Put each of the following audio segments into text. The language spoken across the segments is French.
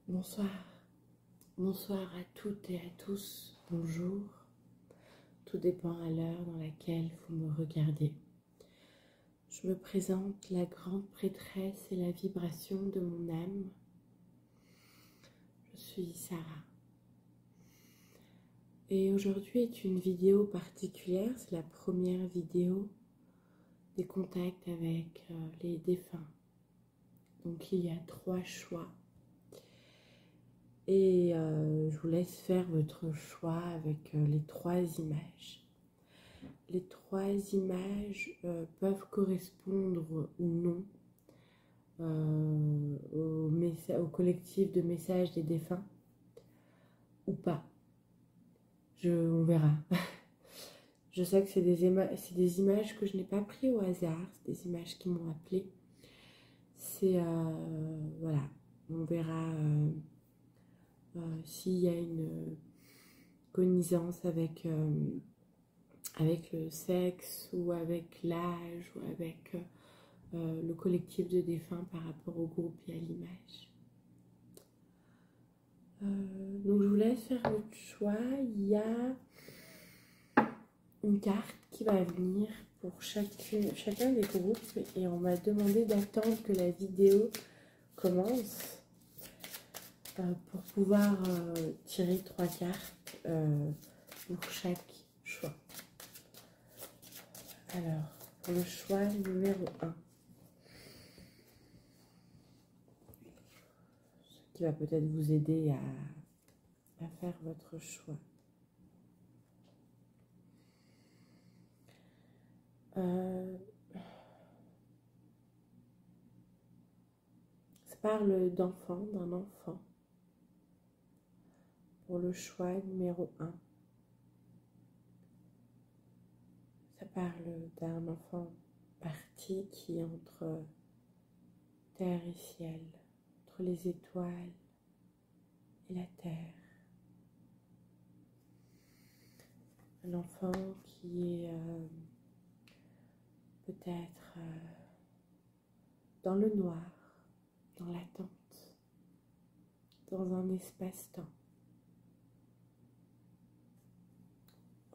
Bonsoir, bonsoir à toutes et à tous, bonjour. Tout dépend à l'heure dans laquelle vous me regardez. Je me présente, la grande prêtresse et la vibration de mon âme. Je suis Sarah. Et aujourd'hui est une vidéo particulière, c'est la première vidéo des contacts avec les défunts. Donc il y a 3 choix. Et je vous laisse faire votre choix avec les 3 images. Les 3 images peuvent correspondre ou non au collectif de messages des défunts ou pas. On verra. Je sais que c'est des images que je n'ai pas prises au hasard, c'est des images qui m'ont appelé. C'est voilà, on verra s'il y a une connivence avec le sexe ou avec l'âge ou avec le collectif de défunts par rapport au groupe et à l'image. Donc je vous laisse faire votre choix. Il y a une carte qui va venir pour chacun des groupes et on m'a demandé d'attendre que la vidéo commence pour pouvoir tirer 3 cartes pour chaque choix. Alors, pour le choix numéro 1, ce qui va peut-être vous aider à faire votre choix. Ça parle d'enfant, d'un enfant. Pour le choix numéro 1. Ça parle d'un enfant parti qui est entre terre et ciel, entre les étoiles et la terre. Un enfant qui est peut-être dans le noir, dans l'attente, dans un espace-temps.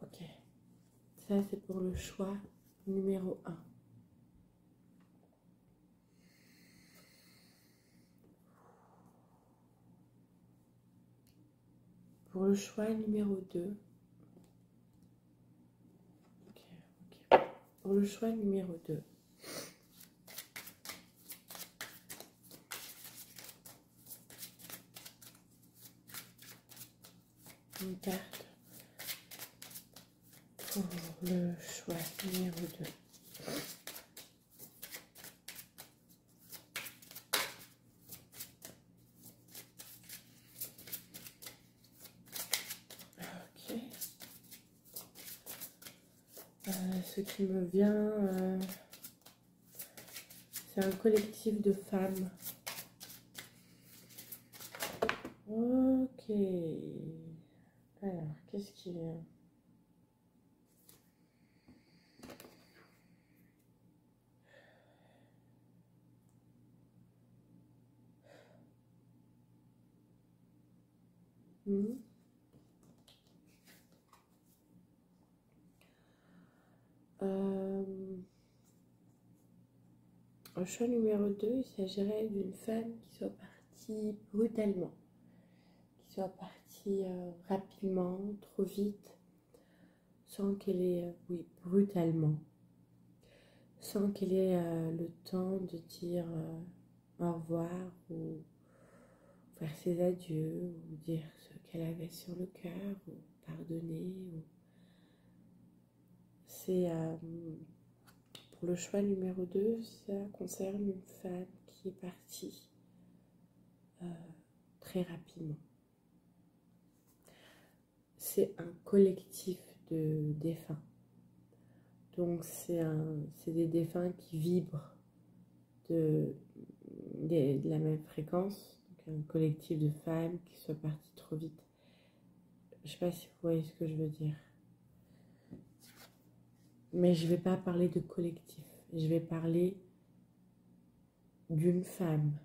Ok, ça c'est pour le choix numéro 1. Pour le choix numéro 2, pour le choix numéro 2, une carte pour le choix numéro 2. Ok. Ce qui me vient, c'est un collectif de femmes. Ok. Alors, qu'est-ce qui vient? Au choix numéro 2, il s'agirait d'une femme qui soit partie brutalement, qui soit partie rapidement, trop vite, sans qu'elle ait, oui, brutalement, sans qu'elle ait le temps de dire au revoir ou faire ses adieux ou dire ce qu'elle avait sur le cœur ou pardonner. C'est pour le choix numéro 2, ça concerne une femme qui est partie très rapidement. C'est un collectif de défunts. Donc c'est des défunts qui vibrent de la même fréquence. Donc un collectif de femmes qui sont parties trop vite. Je ne sais pas si vous voyez ce que je veux dire. Mais je ne vais pas parler de collectif. Je vais parler d'une femme,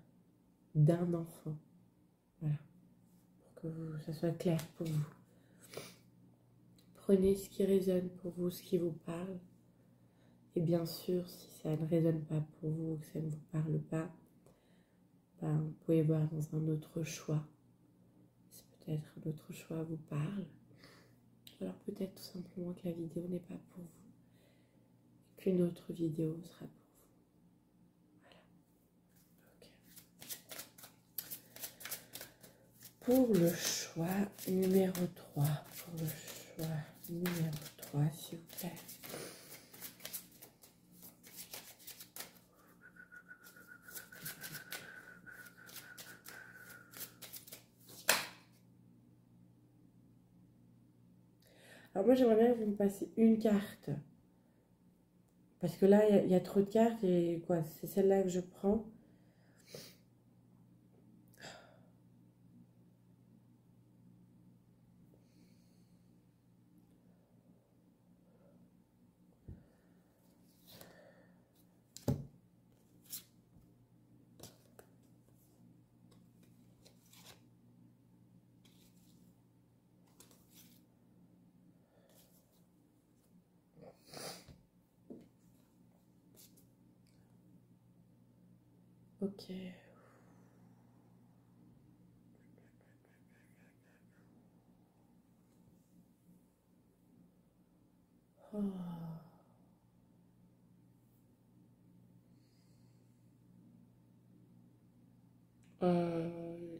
d'un enfant. Voilà. ça soit clair pour vous. Prenez ce qui résonne pour vous, ce qui vous parle. Et bien sûr, si ça ne résonne pas pour vous, que ça ne vous parle pas, ben, vous pouvez voir dans un autre choix. Si peut-être un autre choix vous parle. Alors peut-être tout simplement que la vidéo n'est pas pour vous. Qu'une autre vidéo sera pour vous. Voilà. Ok. Pour le choix numéro 3. Pour le choix numéro 3, s'il vous plaît. Alors moi j'aimerais bien que vous me passiez une carte. Parce que là il y a trop de cartes et quoi, c'est celle-là que je prends. Ok. Oh.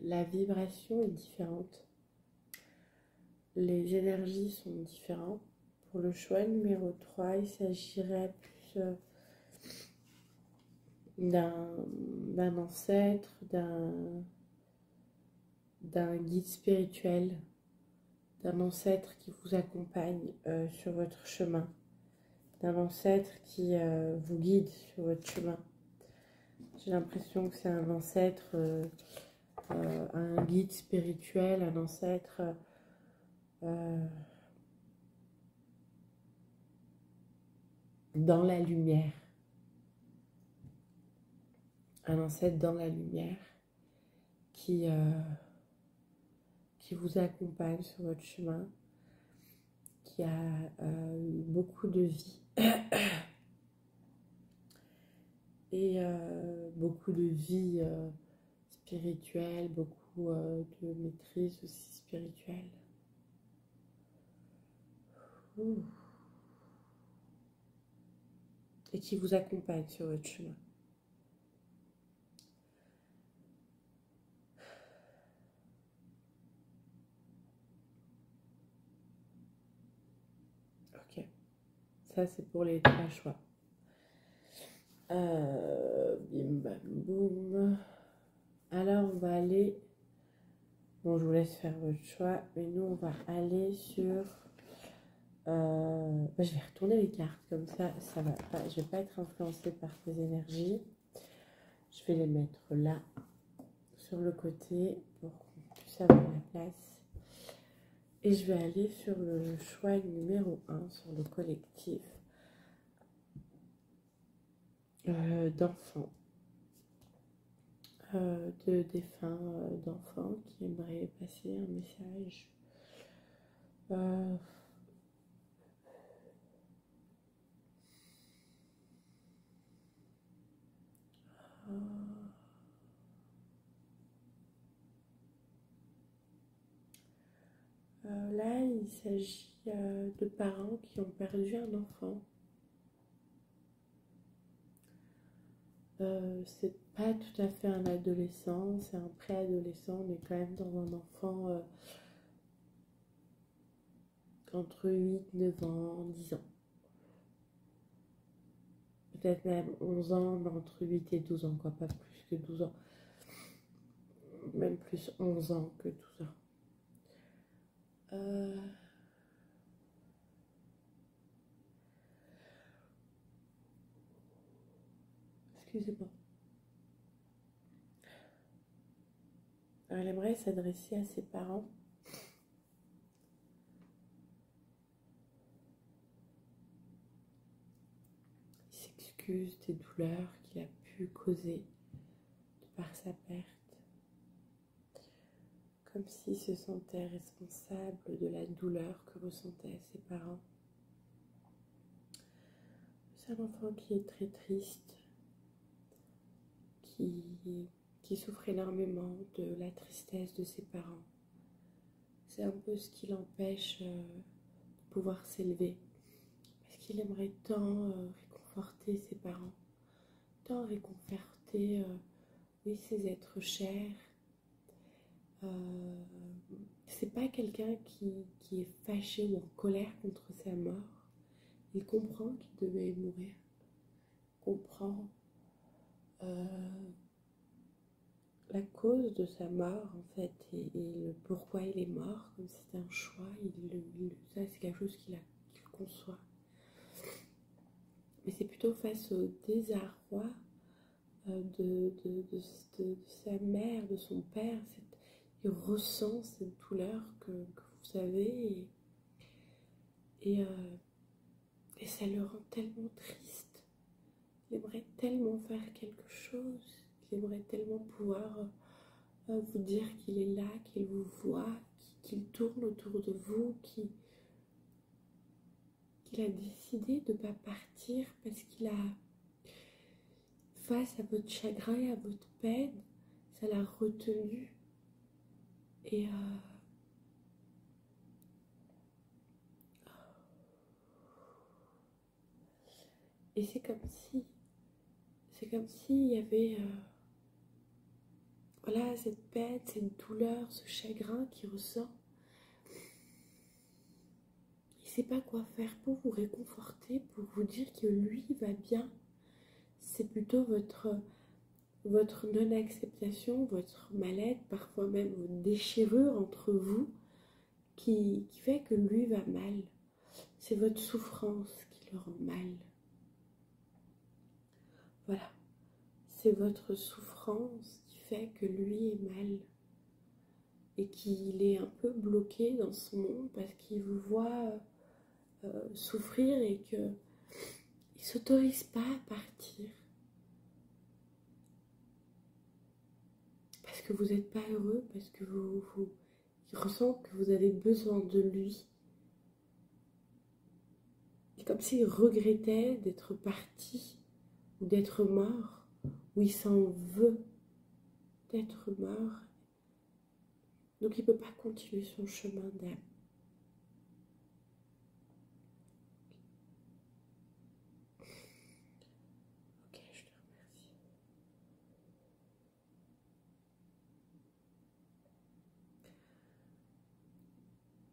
La vibration est différente. Les énergies sont différentes. Pour le choix numéro 3, il s'agirait plus d'un ancêtre, d'un guide spirituel, d'un ancêtre qui vous accompagne sur votre chemin, d'un ancêtre qui vous guide sur votre chemin. J'ai l'impression que c'est un ancêtre, un guide spirituel, un ancêtre dans la lumière. Un ancêtre dans la lumière qui vous accompagne sur votre chemin, qui a eu beaucoup de vie et beaucoup de vie spirituelle, beaucoup de maîtrise aussi spirituelle. Ouh. Et qui vous accompagne sur votre chemin. Ok, ça c'est pour les 3 choix. Bim bam boum. Alors on va aller, bon je vous laisse faire votre choix, mais nous on va aller sur, je vais retourner les cartes comme ça va pas, je vais pas être influencée par ces énergies. Je vais les mettre là sur le côté pour qu'on puisse avoir la place. Et je vais aller sur le choix numéro 1, sur le collectif d'enfants, de défunts d'enfants qui aimeraient passer un message. Là, il s'agit de parents qui ont perdu un enfant. C'est pas tout à fait un adolescent, c'est un préadolescent, on est quand même dans un enfant entre 8, 9 ans, 10 ans. Peut-être même 11 ans, mais entre 8 et 12 ans, quoi, pas plus que 12 ans. Même plus 11 ans que 12 ans. Excusez-moi. Elle aimerait s'adresser à ses parents. Il s'excuse des douleurs qu'il a pu causer par sa perte. comme s'il se sentait responsable de la douleur que ressentaient ses parents. C'est un enfant qui est très triste, qui souffre énormément de la tristesse de ses parents. C'est un peu ce qui l'empêche de pouvoir s'élever, parce qu'il aimerait tant réconforter ses parents, tant réconforter oui, ses êtres chers. C'est pas quelqu'un qui est fâché ou en colère contre sa mort. Il comprend qu'il devait mourir, il comprend la cause de sa mort en fait et le pourquoi il est mort, comme c'était un choix, ça c'est quelque chose qu'il conçoit. Mais c'est plutôt face au désarroi de sa mère, de son père, il ressent cette douleur que vous savez et ça le rend tellement triste. Il aimerait tellement faire quelque chose, il aimerait tellement pouvoir vous dire qu'il est là, qu'il vous voit, qu'il tourne autour de vous, qu'il a décidé de ne pas partir parce qu'il a, face à votre chagrin et à votre peine, ça l'a retenu. Et c'est comme s'il y avait voilà, cette peine, cette douleur, ce chagrin qui ressort. Il ne sait pas quoi faire pour vous réconforter, pour vous dire que lui va bien. C'est plutôt votre non-acceptation, votre mal-être, parfois même votre déchirure entre vous qui fait que lui va mal. C'est votre souffrance qui le rend mal. Voilà, c'est votre souffrance qui fait que lui est mal et qu'il est un peu bloqué dans ce monde parce qu'il vous voit souffrir et qu'il ne s'autorise pas à partir. Parce que vous n'êtes pas heureux, parce que il ressent que vous avez besoin de lui. C'est comme s'il regrettait d'être parti ou d'être mort, ou il s'en veut d'être mort. Donc il ne peut pas continuer son chemin d'âme. Ok, je te remercie.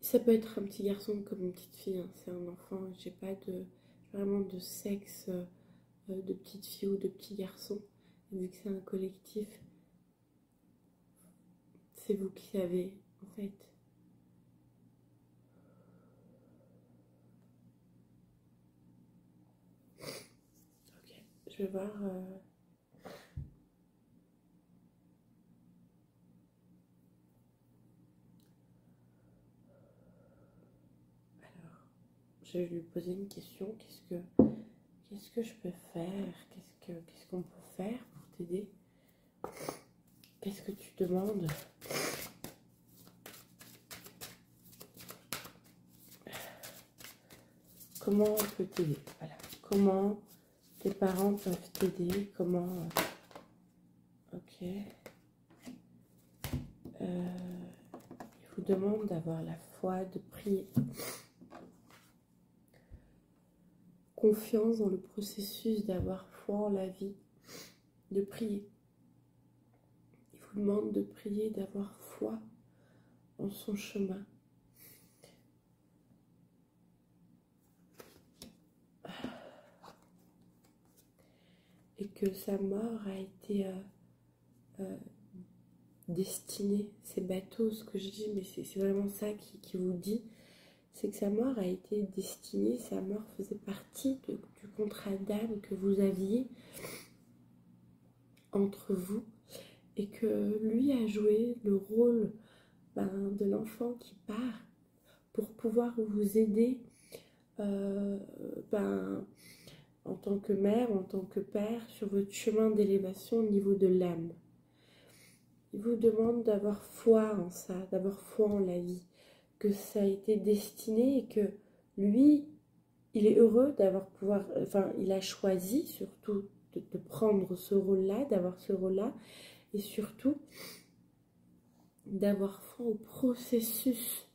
Ça peut être un petit garçon comme une petite fille, hein. C'est un enfant, j'ai pas vraiment de sexe de petite fille ou de petit garçon. Vu que c'est un collectif, c'est vous qui savez en fait. Ok, je vais voir. Alors, je vais lui poser une question. Qu'est-ce que je peux faire? Qu'est-ce qu'on peut faire pour t'aider? Qu'est-ce que tu demandes? Comment on peut t'aider? Voilà. Comment tes parents peuvent t'aider? Comment... Ok. Il vous demande d'avoir la foi, de prier. Confiance dans le processus, d'avoir foi en la vie, de prier. Il vous demande de prier, d'avoir foi en son chemin. Et que sa mort a été destinée, c'est bateau ce que je dis, mais c'est vraiment ça qui vous dit, c'est que sa mort a été destinée, sa mort faisait partie du contrat d'âme que vous aviez entre vous, et que lui a joué le rôle de l'enfant qui part pour pouvoir vous aider en tant que mère, en tant que père, sur votre chemin d'élévation au niveau de l'âme. Il vous demande d'avoir foi en ça, d'avoir foi en la vie, que ça a été destiné et que lui, il est heureux d'avoir pouvoir, enfin, il a choisi surtout de prendre ce rôle-là, d'avoir ce rôle-là, et surtout d'avoir foi au processus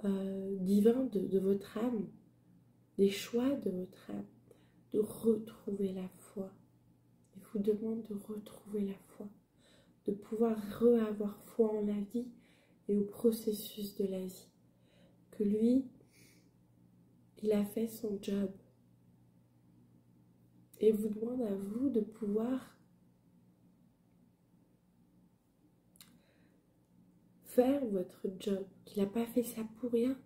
divin de votre âme, des choix de votre âme, de retrouver la foi. Il vous demande de retrouver la foi, de pouvoir avoir foi en la vie et au processus de la vie. Que lui, il a fait son job. Et vous demande à vous de pouvoir faire votre job, qu'il n'a pas fait ça pour rien,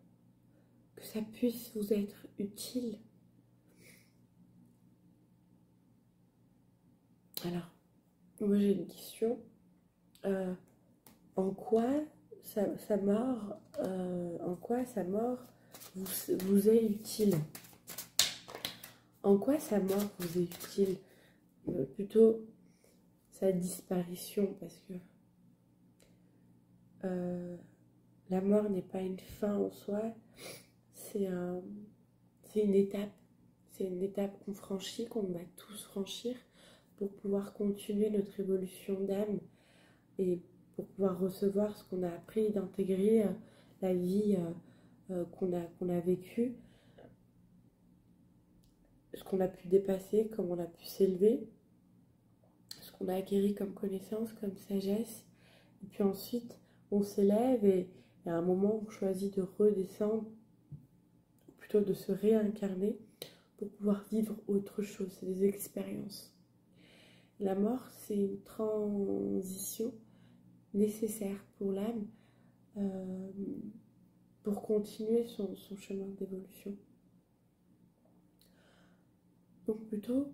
que ça puisse vous être utile. Alors, moi j'ai une question. En quoi sa mort vous est utile? En quoi sa mort vous est utile? Plutôt sa disparition, parce que la mort n'est pas une fin en soi, c'est une étape. C'est une étape qu'on franchit, qu'on va tous franchir pour pouvoir continuer notre évolution d'âme et pour pouvoir recevoir ce qu'on a appris, d'intégrer la vie qu'on a vécue, ce qu'on a pu dépasser, comment on a pu s'élever, ce qu'on a acquis comme connaissance, comme sagesse. Et puis ensuite, on s'élève et à un moment, on choisit de redescendre, ou plutôt de se réincarner pour pouvoir vivre autre chose. C'est des expériences. La mort, c'est une transition nécessaire pour l'âme pour continuer son chemin d'évolution. Donc plutôt,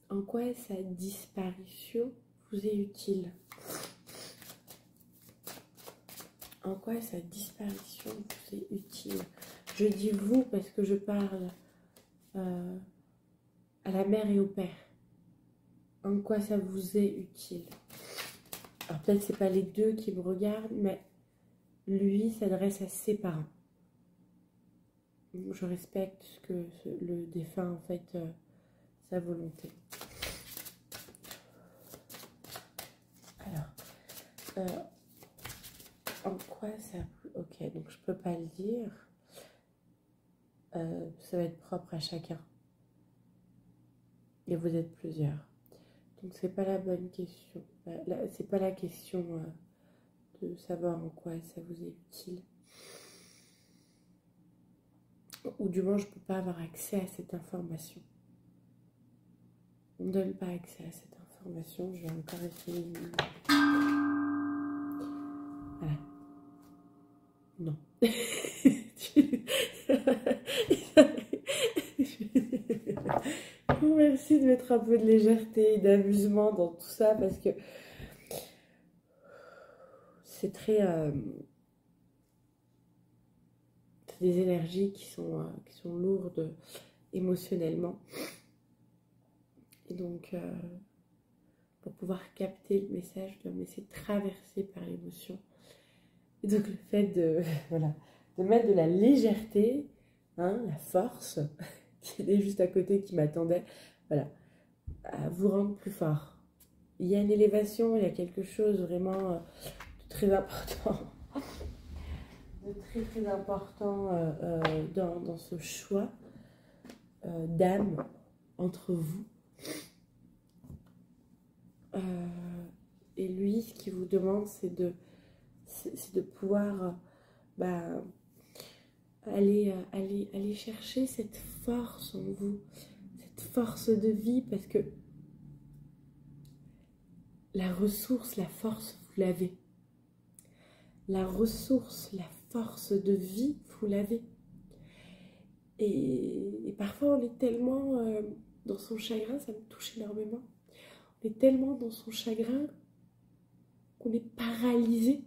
en quoi sa disparition vous est utile? En quoi sa disparition vous est utile? Je dis vous parce que je parle à la mère et au père. En quoi ça vous est utile? Alors peut-être que ce n'est pas les deux qui me regardent, mais lui s'adresse à ses parents. Je respecte ce que le défunt, en fait, sa volonté. Alors, en quoi ça... Ok, donc je peux pas le dire. Ça va être propre à chacun. Et vous êtes plusieurs. Donc c'est pas la bonne question. C'est pas la question de savoir en quoi ça vous est utile. Ou du moins je peux pas avoir accès à cette information. On ne donne pas accès à cette information. Je vais encore essayer. Voilà. Non. Merci de mettre un peu de légèreté et d'amusement dans tout ça parce que c'est très... c'est des énergies qui sont lourdes émotionnellement. Et donc, pour pouvoir capter le message, je dois me laisser traverser par l'émotion. Et donc, le fait de, voilà, de mettre de la légèreté, hein, la force, qui est juste à côté, qui m'attendait, voilà, à vous rendre plus fort. Il y a une élévation, il y a quelque chose vraiment de très important, dans ce choix d'âme entre vous. Et lui, ce qu'il vous demande, c'est de pouvoir aller chercher cette force en vous, cette force de vie, parce que la ressource, la force, vous l'avez. La ressource, la force de vie, vous l'avez. Et parfois, on est tellement dans son chagrin, ça me touche énormément. On est tellement dans son chagrin qu'on est paralysé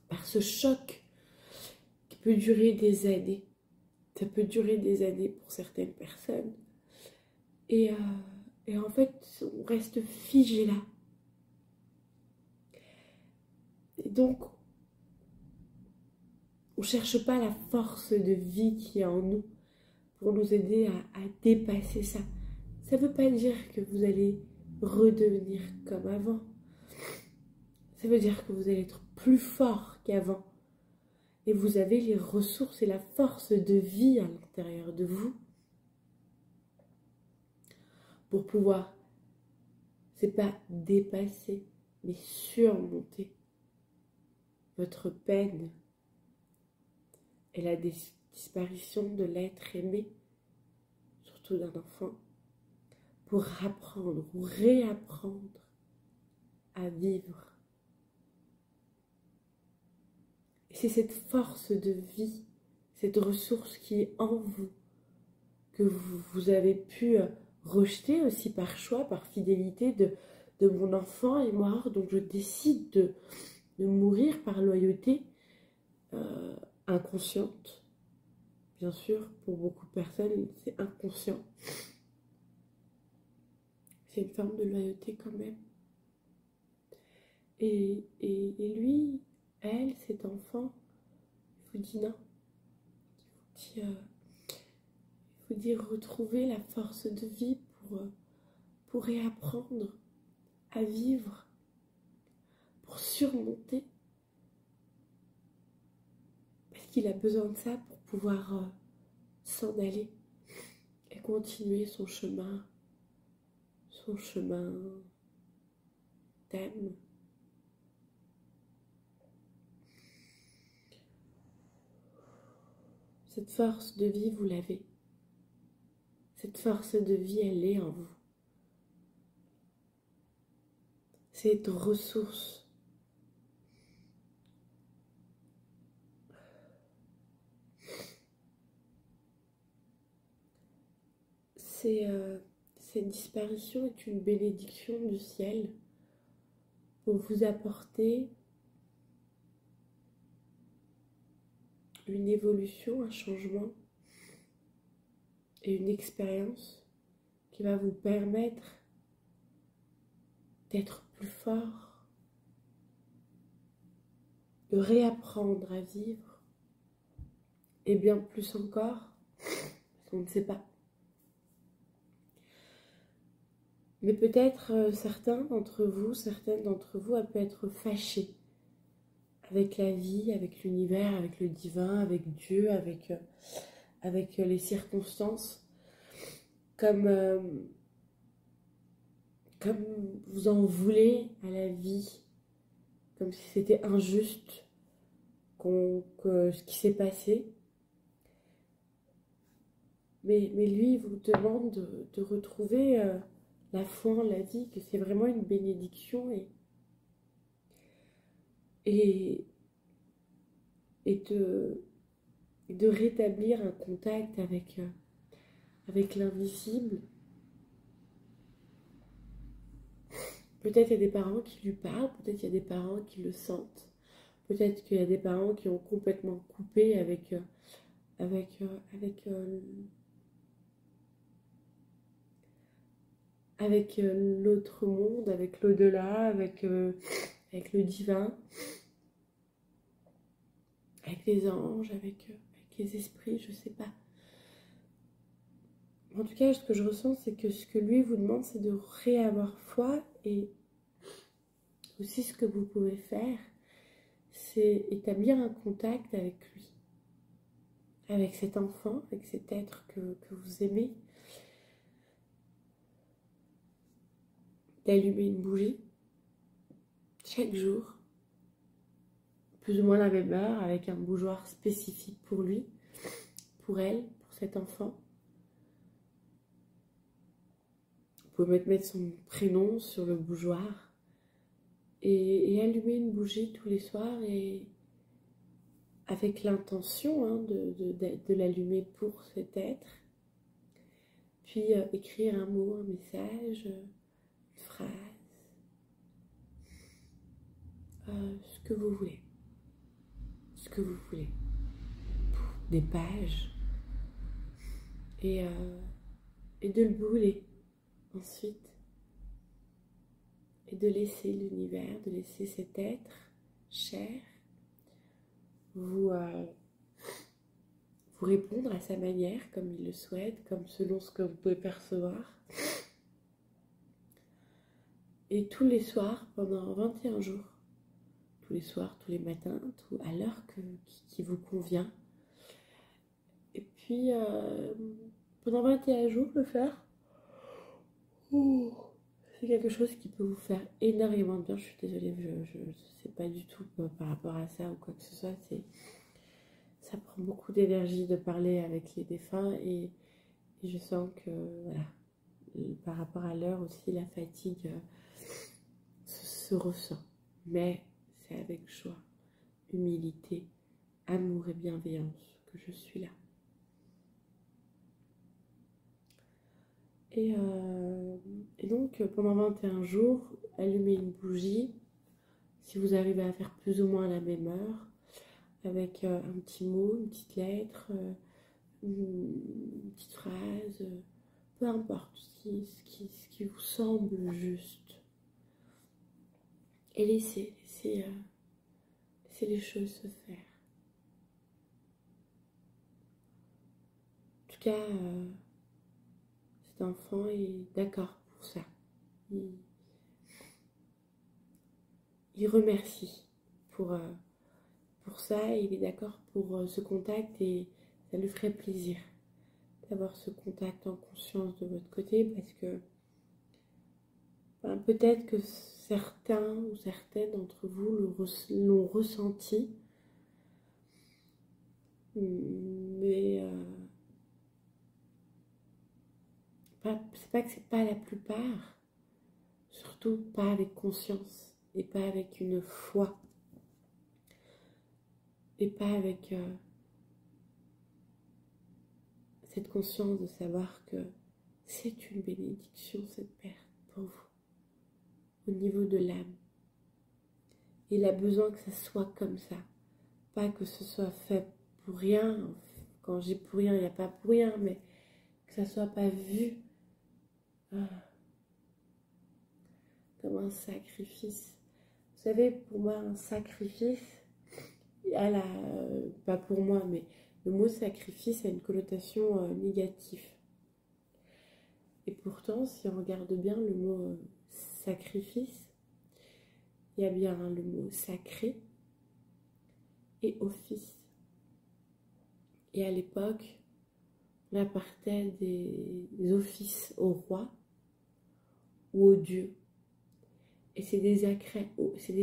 par ce choc qui peut durer des années. Ça peut durer des années pour certaines personnes. Et en fait, on reste figé là. Et donc, on ne cherche pas la force de vie qui est en nous pour nous aider à dépasser ça. Ça ne veut pas dire que vous allez redevenir comme avant. Ça veut dire que vous allez être plus fort qu'avant. Et vous avez les ressources et la force de vie à l'intérieur de vous pour pouvoir, c'est pas dépasser, mais surmonter votre peine et la disparition de l'être aimé, surtout d'un enfant, pour apprendre ou réapprendre à vivre. Et c'est cette force de vie, cette ressource qui est en vous, que vous avez pu rejeter aussi par choix, par fidélité de mon enfant est mort, donc je décide de mourir par loyauté inconsciente. Bien sûr, pour beaucoup de personnes, c'est inconscient. C'est une forme de loyauté quand même. Et lui, elle, cet enfant, il vous dit non. Il vous dit retrouver la force de vie pour réapprendre à vivre, pour surmonter. Parce qu'il a besoin de ça pour pouvoir s'en aller et continuer son chemin d'âme. Cette force de vie, vous l'avez. Cette force de vie, elle est en vous. Cette ressource. Cette disparition est une bénédiction du ciel pour vous apporter une évolution, un changement et une expérience qui va vous permettre d'être plus fort, de réapprendre à vivre et bien plus encore, parce qu'on ne sait pas. Mais peut-être certaines d'entre vous, elles peuvent être fâchées avec la vie, avec l'univers, avec le divin, avec Dieu, avec les circonstances, comme vous en voulez à la vie, comme si c'était injuste ce qui s'est passé. Mais lui, il vous demande de retrouver la foi en la vie, que c'est vraiment une bénédiction et de rétablir un contact avec l'invisible. Peut-être il y a des parents qui lui parlent, peut-être il y a des parents qui le sentent, peut-être qu'il y a des parents qui ont complètement coupé avec l'autre monde, avec l'au-delà, avec le divin, avec les anges, avec les esprits, je sais pas. En tout cas, ce que je ressens, c'est que ce que lui vous demande, c'est de réavoir foi. Et aussi ce que vous pouvez faire, c'est établir un contact avec lui, avec cet enfant, avec cet être que vous aimez. D'allumer une bougie chaque jour, plus ou moins la même heure, avec un bougeoir spécifique pour lui, pour elle, pour cet enfant. Vous pouvez mettre son prénom sur le bougeoir et allumer une bougie tous les soirs, et avec l'intention de l'allumer pour cet être. Puis écrire un mot, un message, une phrase, ce que vous voulez. Ce que vous voulez. Des pages. Et de le brûler ensuite. Et de laisser l'univers, de laisser cet être cher, vous répondre à sa manière, comme il le souhaite, comme selon ce que vous pouvez percevoir. Et tous les soirs, pendant 21 jours, tous les soirs, tous les matins, à l'heure qui vous convient. Et puis, pendant 21 jours, le faire, c'est quelque chose qui peut vous faire énormément de bien. Je suis désolée, je ne sais pas du tout par rapport à ça ou quoi que ce soit. Ça prend beaucoup d'énergie de parler avec les défunts et je sens que, voilà, par rapport à l'heure aussi, la fatigue se ressent. Mais c'est avec joie, humilité, amour et bienveillance que je suis là. Et donc, pendant 21 jours, allumez une bougie, si vous arrivez à faire plus ou moins à la même heure, avec un petit mot, une petite lettre, une petite phrase, peu importe ce qui vous semble juste. Et laissez les choses se faire. En tout cas, cet enfant est d'accord pour ça. Il remercie pour ça, et il est d'accord pour ce contact et ça lui ferait plaisir d'avoir ce contact en conscience de votre côté parce que peut-être que certains ou certaines d'entre vous l'ont ressenti, mais c'est pas que c'est pas la plupart, surtout pas avec conscience et pas avec une foi et pas avec cette conscience de savoir que c'est une bénédiction cette perte pour vous au niveau de l'âme. Il a besoin que ça soit comme ça, pas que ce soit fait pour rien. Quand j'ai pour rien, il n'y a pas pour rien, mais que ça soit pas vu comme un sacrifice. Vous savez, pour moi, un sacrifice, pas pour moi, mais le mot sacrifice a une connotation négative. Et pourtant, si on regarde bien le mot sacrifice, il y a bien le mot sacré et office. Et à l'époque, on apportait des offices au roi ou aux dieux. Et c'est des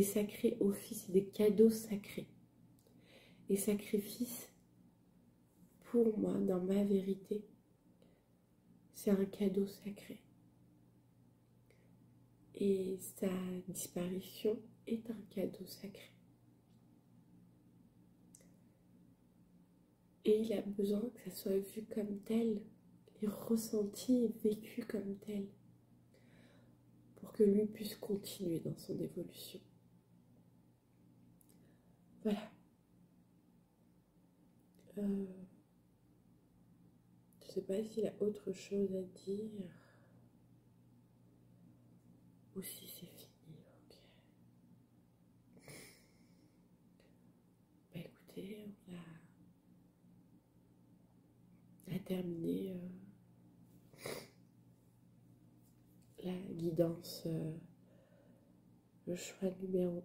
sacrés offices, c'est des cadeaux sacrés. Et sacrifice, pour moi, dans ma vérité, c'est un cadeau sacré. Et sa disparition est un cadeau sacré. Et il a besoin que ça soit vu comme tel, et ressenti et vécu comme tel, pour que lui puisse continuer dans son évolution. Voilà. Je ne sais pas s'il a autre chose à dire ou si c'est fini. Ok. Bah écoutez, on a terminé la guidance, le choix numéro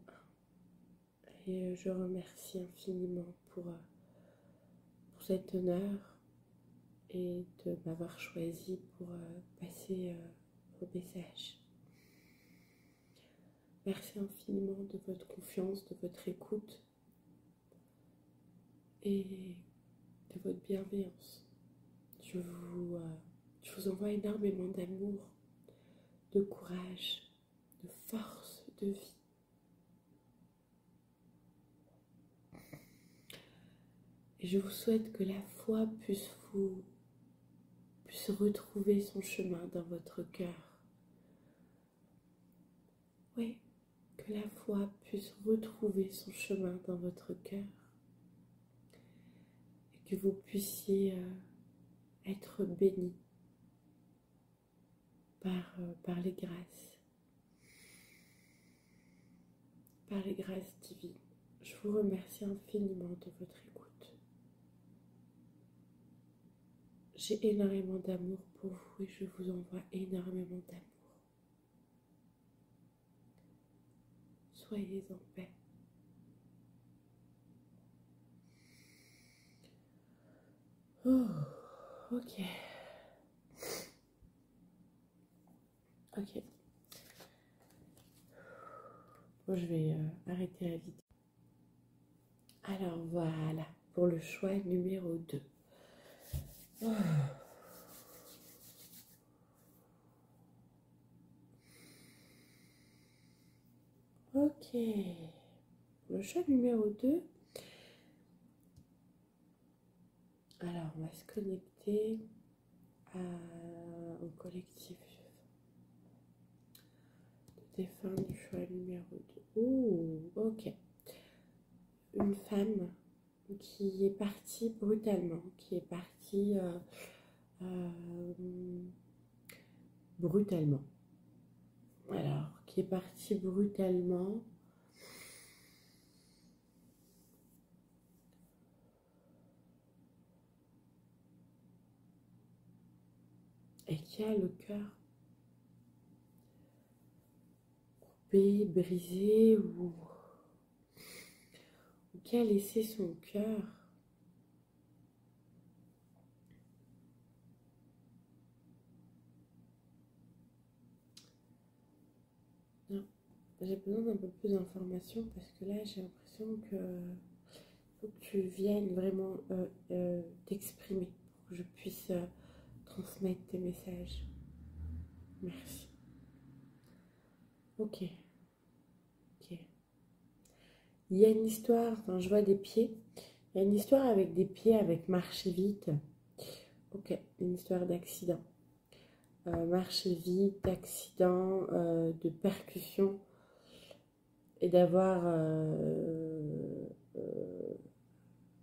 1. Et je remercie infiniment pour cet honneur et de m'avoir choisi pour passer vos messages. Merci infiniment de votre confiance, de votre écoute et de votre bienveillance. Je vous envoie énormément d'amour, de courage, de force, de vie. Et je vous souhaite que la foi puisse retrouver son chemin dans votre cœur. Oui, que la foi puisse retrouver son chemin dans votre cœur. Et que vous puissiez être bénis par les grâces divines. Je vous remercie infiniment de votre écoute. J'ai énormément d'amour pour vous et je vous envoie énormément d'amour. Soyez en paix. Oh, ok. Ok. Bon, je vais arrêter la vidéo. Alors voilà, pour le choix numéro 2. Oh. Ok. Pour le choix numéro 2. Alors, on va se connecter au collectif de défunt du choix numéro 2. Oh, ok. Une femme qui est partie brutalement, qui est partie brutalement. Alors, qui est partie brutalement. Et qui a le cœur coupé, brisé, ou qui a laissé son cœur non, j'ai besoin d'un peu plus d'informations parce que là j'ai l'impression que faut que tu viennes vraiment t'exprimer pour que je puisse transmettre tes messages. Merci. Ok. Ok. Il y a une histoire, enfin, je vois des pieds. Il y a une histoire avec des pieds, avec marcher vite. Ok, une histoire d'accident. Marcher vite, d'accident, de percussion et d'avoir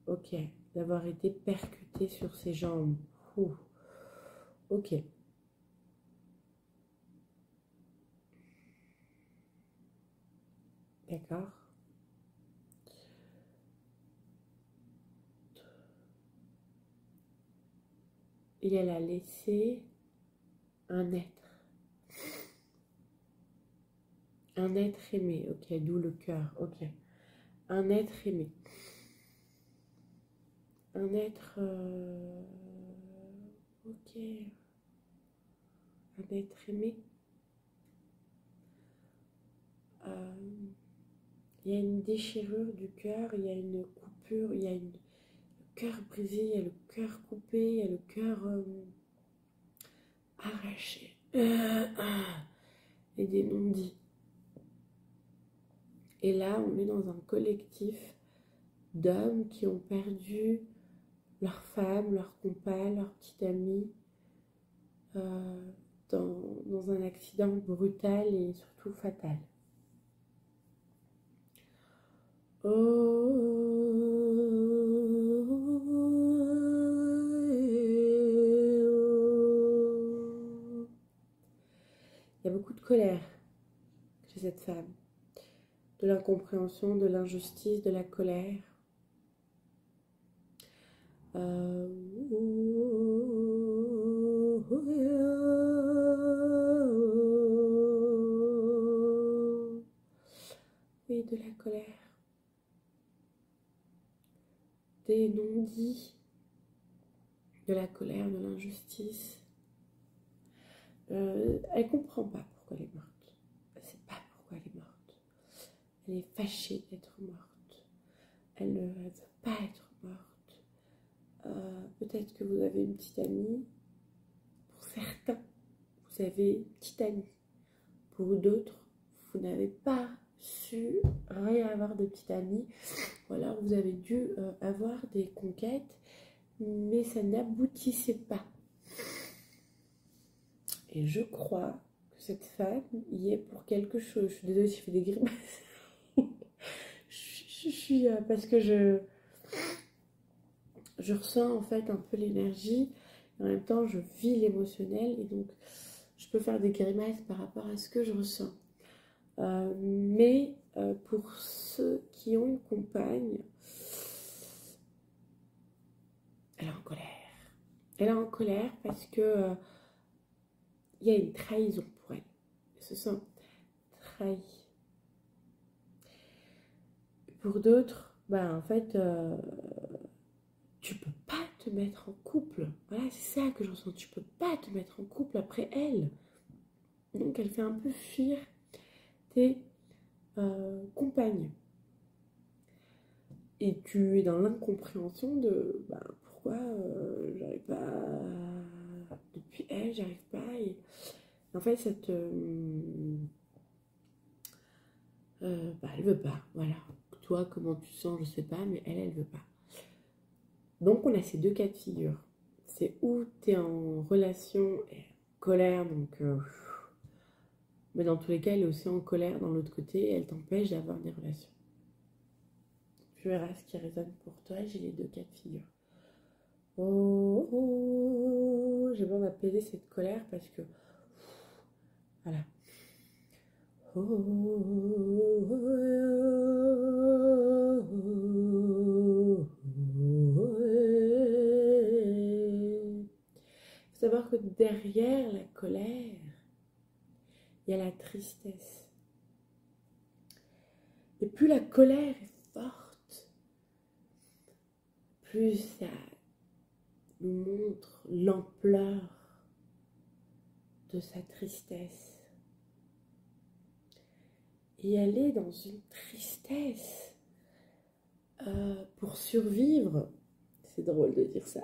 ok, d'avoir été percuté sur ses jambes. Ouh. Ok. D'accord. Et elle a laissé un être. Un être aimé. Ok, d'où le cœur. Ok. Un être aimé. Un être... ok. Un être aimé. Il y a une déchirure du cœur, il y a une coupure, il y a le cœur brisé, il y a le cœur coupé, il y a le cœur arraché. Et des non-dits. Et là, on est dans un collectif d'hommes qui ont perdu leur femme, leur compagne, leur petite amie dans un accident brutal et surtout fatal. Il y a beaucoup de colère chez cette femme, de l'incompréhension, de l'injustice, de la colère. Oui, de la colère. Des non-dits, de la colère, de l'injustice. Elle comprend pas pourquoi elle est morte. Elle sait pas pourquoi elle est morte. Elle est fâchée d'être morte. Elle ne veut pas être morte. Peut-être que vous avez une petite amie. Pour certains, vous avez une petite amie. Pour d'autres, vous n'avez pas su rien avoir de petite amie. Ou alors vous avez dû avoir des conquêtes, mais ça n'aboutissait pas. Et je crois que cette femme y est pour quelque chose. Je suis désolée si je fais des grimaces. je suis parce que je ressens en fait un peu l'énergie. En même temps, je vis l'émotionnel. Et donc, je peux faire des grimaces par rapport à ce que je ressens. Mais pour ceux qui ont une compagne, elle est en colère. Elle est en colère parce que il y a une trahison pour elle. Elle se sent trahie. Pour d'autres, ben en fait, tu peux pas te mettre en couple. Voilà, c'est ça que je ressens. Tu peux pas te mettre en couple après elle. Donc elle fait un peu fuir tes compagnes. Et tu es dans l'incompréhension de bah, pourquoi j'arrive pas depuis elle, j'arrive pas. Et en fait, bah, elle veut pas. Voilà. Toi, comment tu sens, je sais pas, mais elle veut pas. Donc, on a ces deux cas de figure. C'est où tu es en relation et en colère, donc. Mais dans tous les cas, elle est aussi en colère dans l'autre côté et elle t'empêche d'avoir des relations. Tu verras ce qui résonne pour toi. J'ai les deux cas de figure. Oh, oh, j'ai besoin d'apaiser cette colère parce que voilà. Oh, oh, oh, il faut savoir que derrière la colère, il y a la tristesse. Et plus la colère est forte, plus ça nous montre l'ampleur de sa tristesse. Et elle est dans une tristesse pour survivre. C'est drôle de dire ça,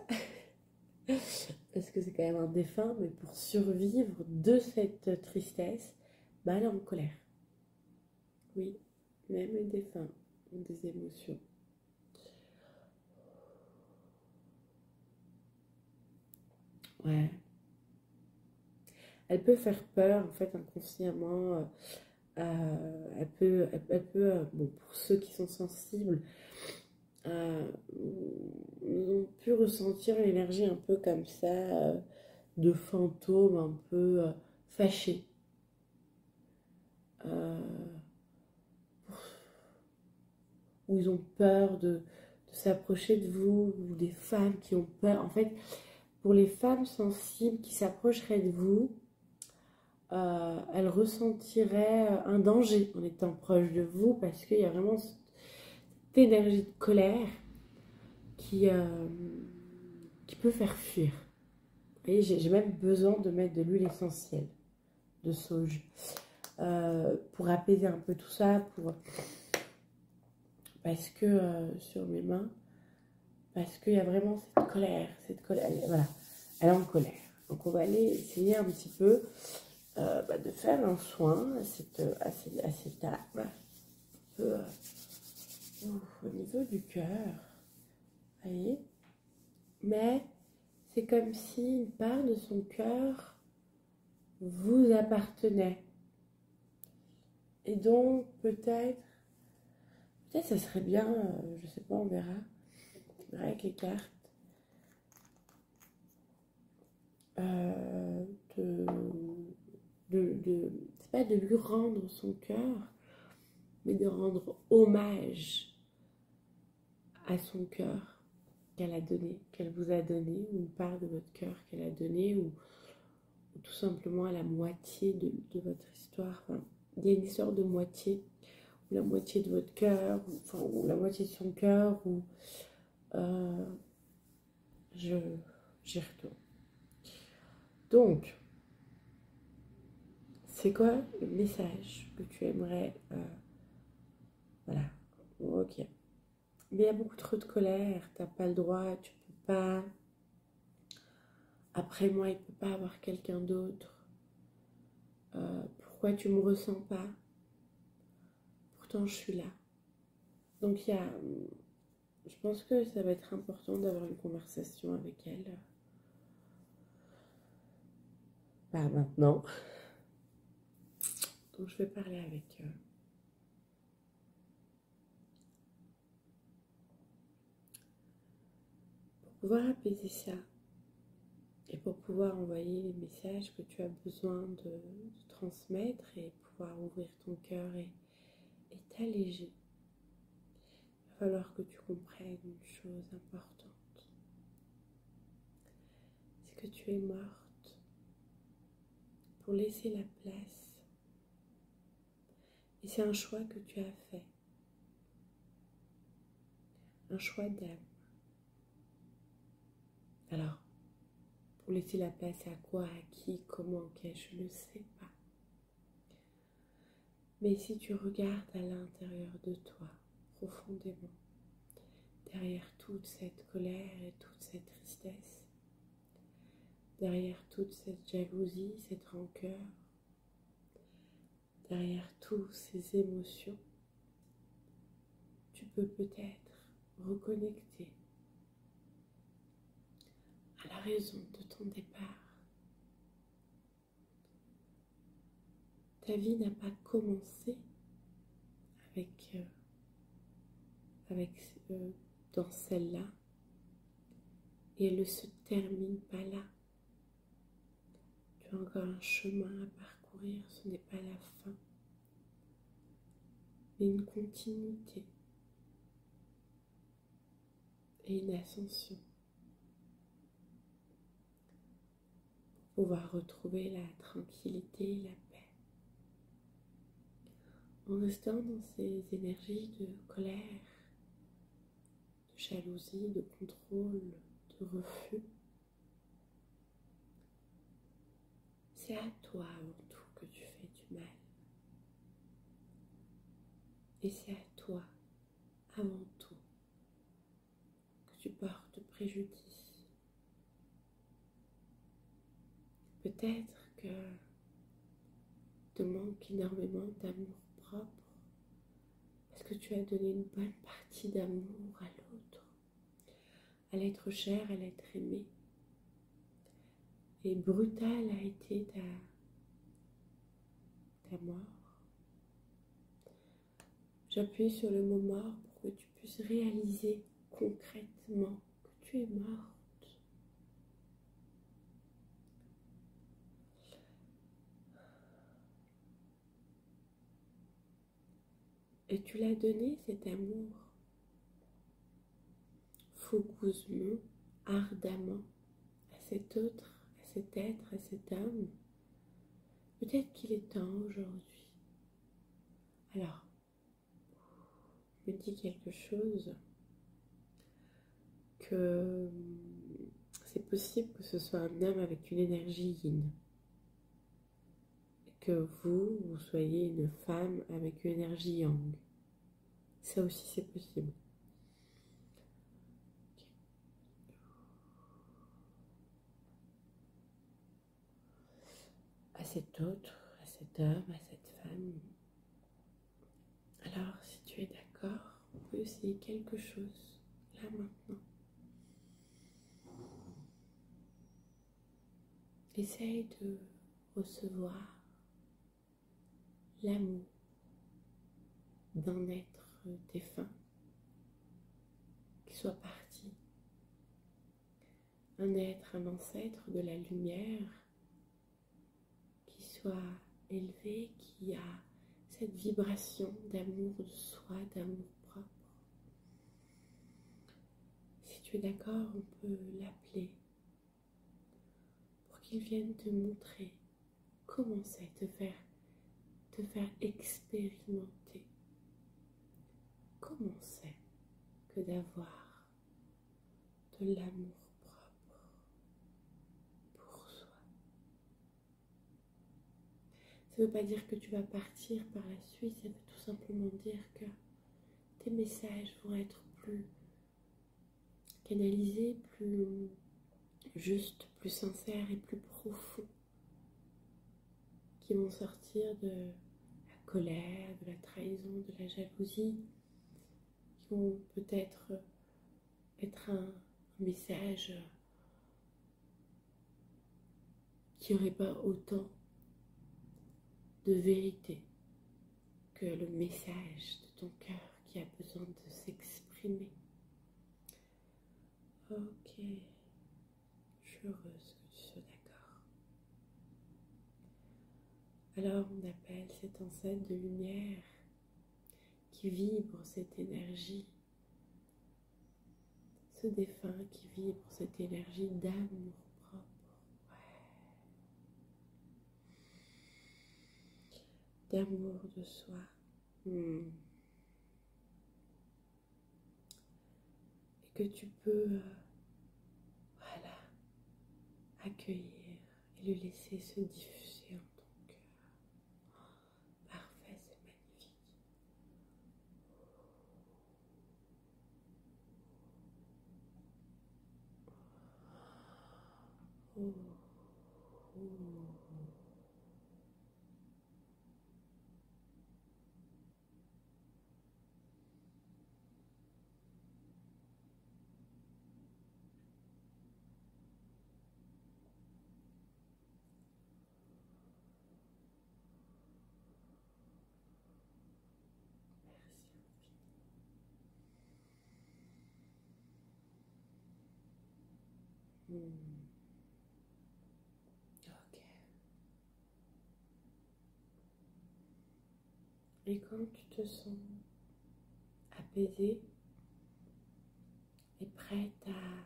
parce que c'est quand même un défunt, mais pour survivre de cette tristesse, bah elle est en colère. Oui, même les défunts ont des émotions. Ouais. Elle peut faire peur, en fait, inconsciemment. Bon, pour ceux qui sont sensibles, ils ont pu ressentir l'énergie un peu comme ça, de fantômes un peu fâchés. Où ils ont peur de s'approcher de vous, ou des femmes qui ont peur. En fait, pour les femmes sensibles qui s'approcheraient de vous, elles ressentiraient un danger en étant proches de vous parce qu'il y a vraiment cette énergie de colère qui peut faire fuir. Et j'ai même besoin de mettre de l'huile essentielle de sauge pour apaiser un peu tout ça, parce que sur mes mains, parce qu'il y a vraiment cette colère, voilà, elle est en colère. Donc on va aller essayer un petit peu de faire un soin à cette âme, un peu au niveau du cœur, voyez. Mais c'est comme si une part de son cœur vous appartenait. Et donc peut-être ça serait bien, je sais pas, on verra avec les cartes, c'est pas de lui rendre son cœur, mais de rendre hommage à son cœur qu'elle a donné, qu'elle vous a donné, ou une part de votre cœur qu'elle a donné, ou tout simplement à la moitié de votre histoire. Enfin, il y a une histoire de moitié, ou la moitié de votre cœur, ou la moitié de son cœur, ou j'y retourne. Donc, c'est quoi le message que tu aimerais voilà, ok. Mais il y a beaucoup trop de colère, t'as pas le droit, tu peux pas. Après moi, il peut pas avoir quelqu'un d'autre. Pourquoi tu me ressens pas? Pourtant, je suis là. Donc, je pense que ça va être important d'avoir une conversation avec elle. Bah, maintenant. Donc, je vais parler avec eux. Pour pouvoir apaiser ça, et pour pouvoir envoyer les messages que tu as besoin de transmettre et pouvoir ouvrir ton cœur et est allégé. Il va falloir que tu comprennes une chose importante. C'est que tu es morte pour laisser la place. Et c'est un choix que tu as fait. Un choix d'âme. Alors, pour laisser la place à quoi, à qui, comment, qu'est-ce, je ne sais pas. Mais si tu regardes à l'intérieur de toi, profondément, derrière toute cette colère et toute cette tristesse, derrière toute cette jalousie, cette rancœur, derrière toutes ces émotions, tu peux peut-être reconnecter à la raison de ton départ. Ta vie n'a pas commencé dans celle-là et elle ne se termine pas là. Tu as encore un chemin à parcourir, ce n'est pas la fin, mais une continuité et une ascension pour pouvoir retrouver la tranquillité et la paix. En restant dans ces énergies de colère, de jalousie, de contrôle, de refus, c'est à toi avant tout que tu fais du mal. Et c'est à toi avant tout que tu portes préjudice. Peut-être que tu manques énormément d'amour propre parce que tu as donné une bonne partie d'amour à l'autre, à l'être cher, à l'être aimé. Et brutale a été ta mort. J'appuie sur le mot mort pour que tu puisses réaliser concrètement que tu es morte. Et tu l'as donné cet amour fougueusement, ardemment à cet autre, à cet être, à cette âme. Peut-être qu'il est temps aujourd'hui. Alors, me dis quelque chose que c'est possible que ce soit un homme avec une énergie yin et que vous soyez une femme avec une énergie yang. Ça aussi c'est possible. À cet autre, à cet homme, à cette femme. Alors si tu es d'accord, on peut essayer quelque chose là maintenant. Essaye de recevoir l'amour d'un être défunt qui soit parti. Un être, un ancêtre de la lumière qui soit élevé, qui a cette vibration d'amour de soi, d'amour propre. Si tu es d'accord, on peut l'appeler pour qu'il vienne te montrer comment c'est te faire expérimenter. Comment c'est que d'avoir de l'amour propre pour soi. Ça ne veut pas dire que tu vas partir par la suite, ça veut tout simplement dire que tes messages vont être plus canalisés, plus justes, plus sincères et plus profonds, qui vont sortir de la colère, de la trahison, de la jalousie, qui vont peut-être être un message qui n'aurait pas autant de vérité que le message de ton cœur qui a besoin de s'exprimer. Ok, je suis heureuse que tu sois d'accord. Alors on appelle cette ancêtre de lumière qui vibre cette énergie, ce défunt qui vibre cette énergie d'amour propre, d'amour de soi. Et que tu peux voilà, accueillir et le laisser se diffuser en ton cœur. Parfait, c'est magnifique. Oh, oh. Ok. Et quand tu te sens apaisée et prête à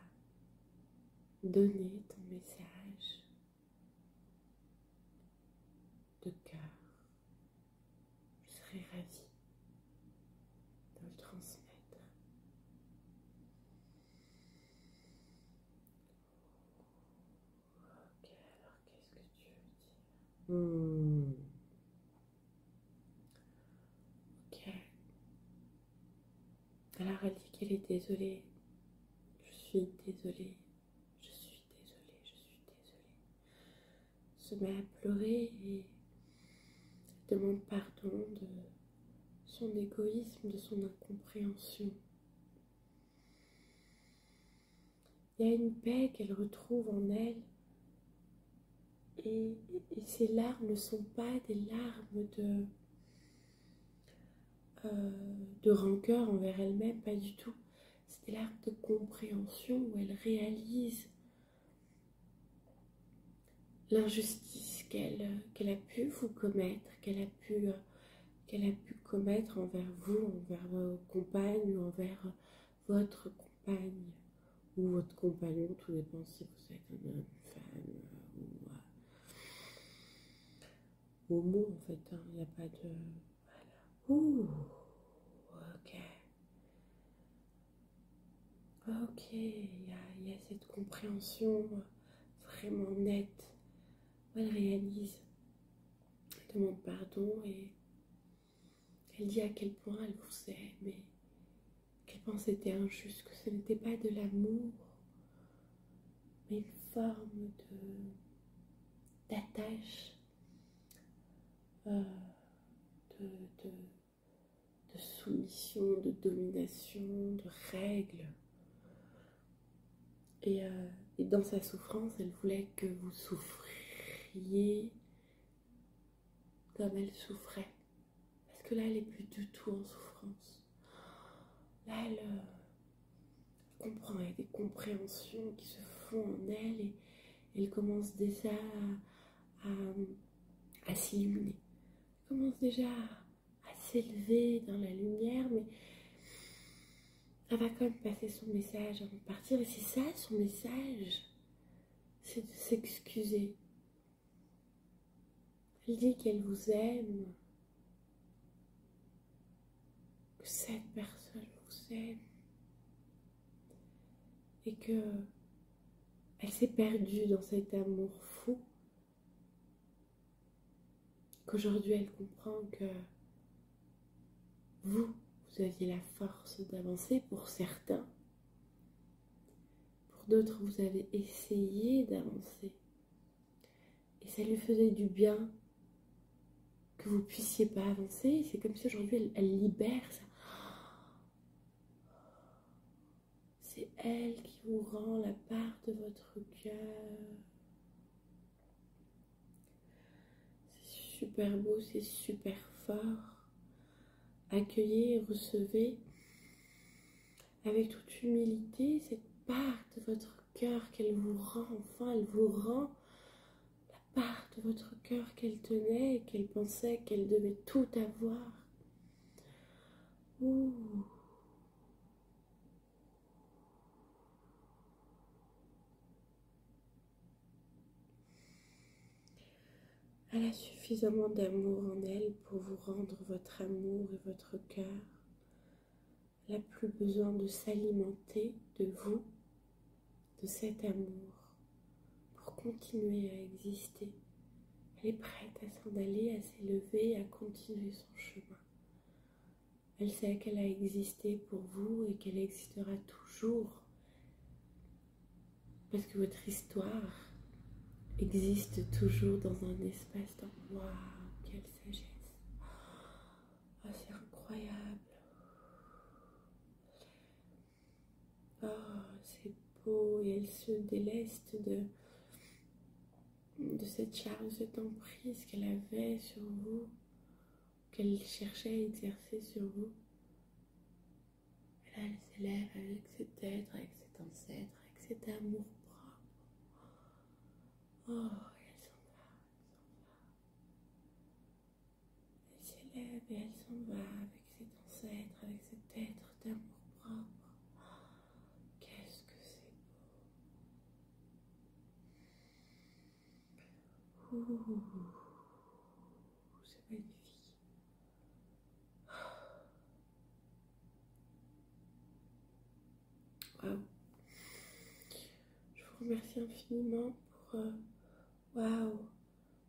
donner ton message de cœur, je serai ravie de le transmettre. Ok, alors qu'est-ce que tu veux dire? Ok. Alors elle dit qu'elle est désolée. Je suis désolée. Je suis désolée. Je suis désolée. Se met à pleurer et demande pardon de son égoïsme, de son incompréhension. Il y a une paix qu'elle retrouve en elle et ces larmes ne sont pas des larmes de rancœur envers elle-même, pas du tout. C'est des larmes de compréhension où elle réalise l'injustice qu'elle a pu vous commettre, qu'elle a pu commettre envers vous, envers vos compagnes ou envers votre compagne ou votre compagnon, tout dépend si vous êtes un homme, une femme ou homo en fait, il n'y a pas de... Voilà. Ouh, ok. Ok, il y a cette compréhension vraiment nette où elle réalise, elle demande pardon et elle dit à quel point elle vous aime et à quel point c'était injuste, que ce n'était pas de l'amour, mais une forme d'attache, de, de, de soumission, de domination, de règles. Et dans sa souffrance, elle voulait que vous souffriez comme elle souffrait. Parce que là, elle n'est plus du tout en souffrance. Là, elle comprend, il y a des compréhensions qui se font en elle et elle commence déjà à s'illuminer. Elle commence déjà à s'élever dans la lumière, mais elle va quand même passer son message avant de partir. Et c'est ça, son message, c'est de s'excuser. Elle dit qu'elle vous aime, que cette personne vous aime et que elle s'est perdue dans cet amour fou, qu'aujourd'hui elle comprend que vous aviez la force d'avancer pour certains, pour d'autres vous avez essayé d'avancer et ça lui faisait du bien que vous puissiez pas avancer. C'est comme si aujourd'hui elle libère ça. C'est elle qui vous rend la part de votre cœur. C'est super beau, c'est super fort. Accueillez et recevez avec toute humilité cette part de votre cœur qu'elle vous rend. Enfin, elle vous rend la part de votre cœur qu'elle tenait et qu'elle pensait qu'elle devait tout avoir. Ouh. Elle a suffisamment d'amour en elle pour vous rendre votre amour et votre cœur. Elle n'a plus besoin de s'alimenter de vous, de cet amour, pour continuer à exister. Elle est prête à s'en aller, à s'élever, à continuer son chemin. Elle sait qu'elle a existé pour vous et qu'elle existera toujours. Parce que votre histoire existe toujours dans un espace-temps. Waouh, quelle sagesse! Oh, c'est incroyable! Oh, c'est beau! Et elle se déleste de cette charge, cette emprise qu'elle avait sur vous, qu'elle cherchait à exercer sur vous. Et là, elle s'élève avec cet être, avec cet ancêtre, avec cet amour propre. Oh, elle s'en va. Elle s'élève et elle s'en va avec cet ancêtre, avec cet être d'amour propre. Qu'est-ce que c'est beau! Ouh, c'est magnifique. Waouh. Je vous remercie infiniment waouh,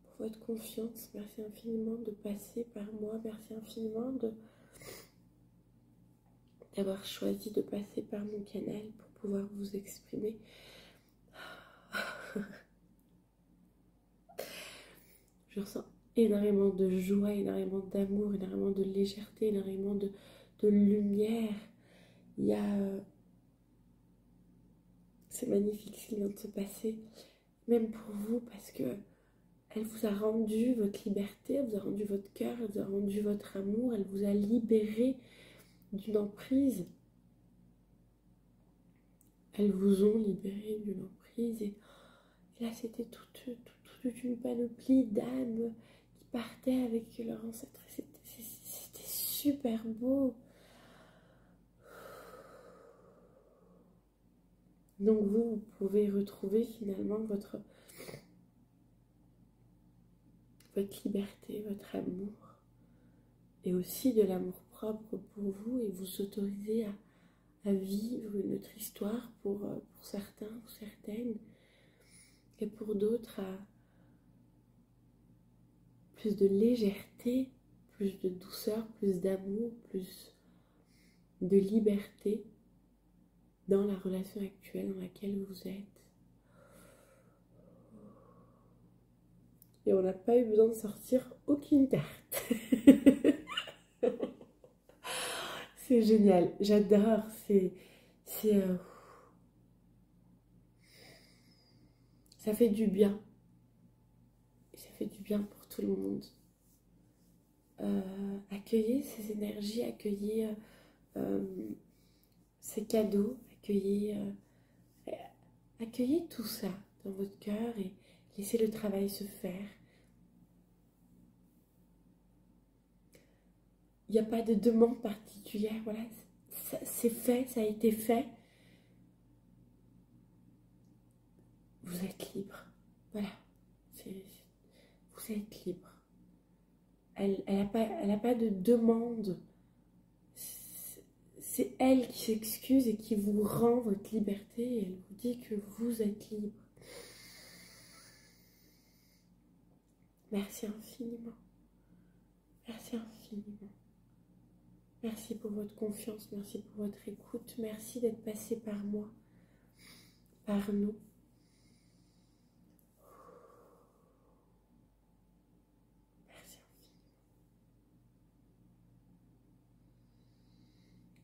pour votre confiance. Merci infiniment de passer par moi. Merci infiniment d'avoir choisi de passer par mon canal pour pouvoir vous exprimer. Je ressens énormément de joie, énormément d'amour, énormément de légèreté, énormément de lumière. Il y a... c'est magnifique ce qui vient de se passer, même pour vous, parce que elle vous a rendu votre liberté, elle vous a rendu votre cœur, elle vous a rendu votre amour, elle vous a libéré d'une emprise. Elles vous ont libéré d'une emprise. Et là, c'était toute une panoplie d'âmes qui partaient avec leur ancêtre. C'était super beau. Donc vous pouvez retrouver finalement votre liberté, votre amour, et aussi de l'amour propre pour vous, et vous autoriser à vivre une autre histoire pour certains ou certaines, et pour d'autres à plus de légèreté, plus de douceur, plus d'amour, plus de liberté dans la relation actuelle dans laquelle vous êtes. Et on n'a pas eu besoin de sortir aucune carte. C'est génial, j'adore. Ça fait du bien. Ça fait du bien pour tout le monde. Accueillez ces énergies, accueillez ces cadeaux, accueillez tout ça dans votre cœur et laissez le travail se faire. Il n'y a pas de demande particulière, voilà, c'est fait, ça a été fait. Vous êtes libre, voilà, vous êtes libre. Elle n'a pas de demande. C'est elle qui s'excuse et qui vous rend votre liberté. Et elle vous dit que vous êtes libre. Merci infiniment. Merci infiniment. Merci pour votre confiance. Merci pour votre écoute. Merci d'être passé par moi, par nous. Merci infiniment.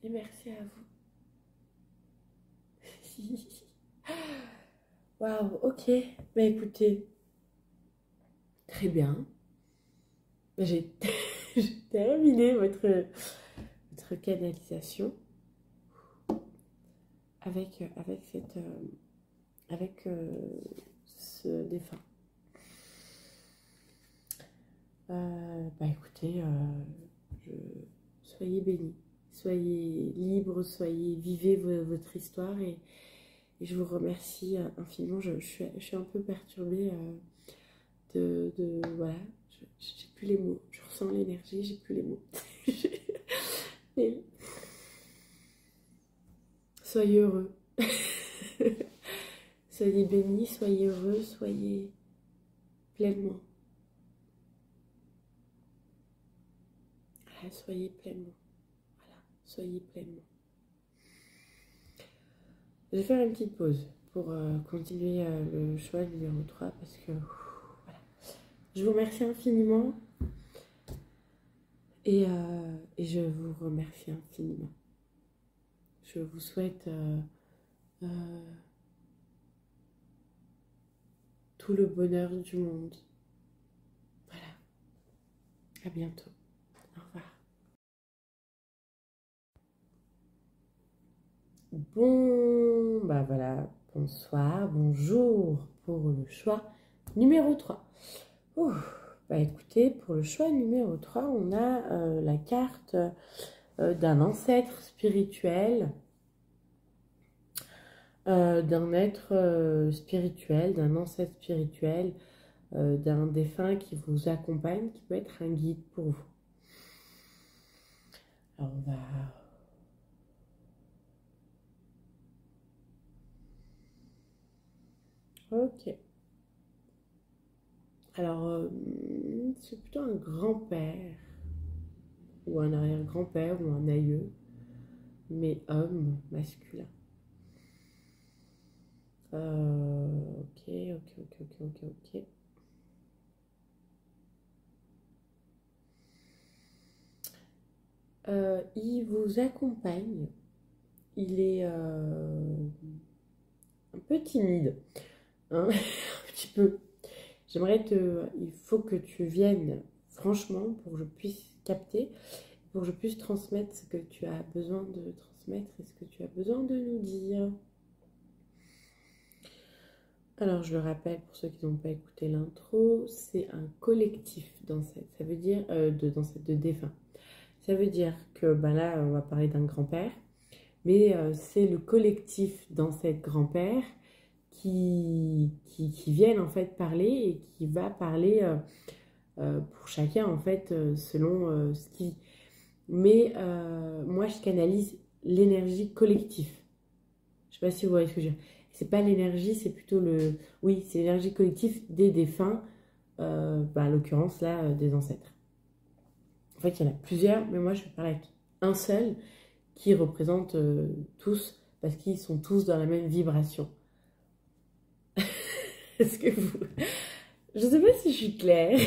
Et merci à vous. Waouh, ok. Bah écoutez, très bien. J'ai terminé votre canalisation avec ce défunt. Bah écoutez, soyez bénis, soyez libres, vivez votre histoire et je vous remercie infiniment. Je suis un peu perturbée voilà, j'ai plus les mots, je ressens l'énergie, j'ai plus les mots. Mais soyez heureux, soyez bénis, soyez heureux, soyez pleinement. Voilà, soyez pleinement. Voilà, soyez pleinement. Je vais faire une petite pause pour continuer le choix numéro 3 parce que voilà. Je vous remercie infiniment et je vous remercie infiniment. Je vous souhaite tout le bonheur du monde. Voilà. À bientôt. Au revoir. Bon, bah voilà, bonsoir, bonjour pour le choix numéro 3. Ouh, bah écoutez, pour le choix numéro 3, on a la carte d'un ancêtre spirituel, d'un être spirituel, d'un ancêtre spirituel, d'un défunt qui vous accompagne, qui peut être un guide pour vous. Alors on va... Ok. Alors, c'est plutôt un grand-père, ou un arrière-grand-père, ou un aïeux, mais homme, masculin. Ok. Il vous accompagne. Il est un peu timide, hein, un petit peu. Il faut que tu viennes, franchement, pour que je puisse capter, pour que je puisse transmettre ce que tu as besoin de transmettre et ce que tu as besoin de nous dire. Alors, je le rappelle pour ceux qui n'ont pas écouté l'intro, c'est un collectif d'ancêtres. Ça veut dire d'ancêtres de défunts. Ça veut dire que ben là, on va parler d'un grand-père, mais c'est le collectif d'ancêtres grand-pères qui viennent en fait parler et qui va parler pour chacun en fait selon ce qui... Mais moi, je canalise l'énergie collective. Je ne sais pas si vous voyez ce que je veux dire. C'est pas l'énergie, c'est plutôt le... Oui, c'est l'énergie collective des défunts, en l'occurrence là, des ancêtres. En fait, il y en a plusieurs, mais moi, je vais parler avec un seul qui représente tous, parce qu'ils sont tous dans la même vibration. Est-ce que vous... Je ne sais pas si je suis claire,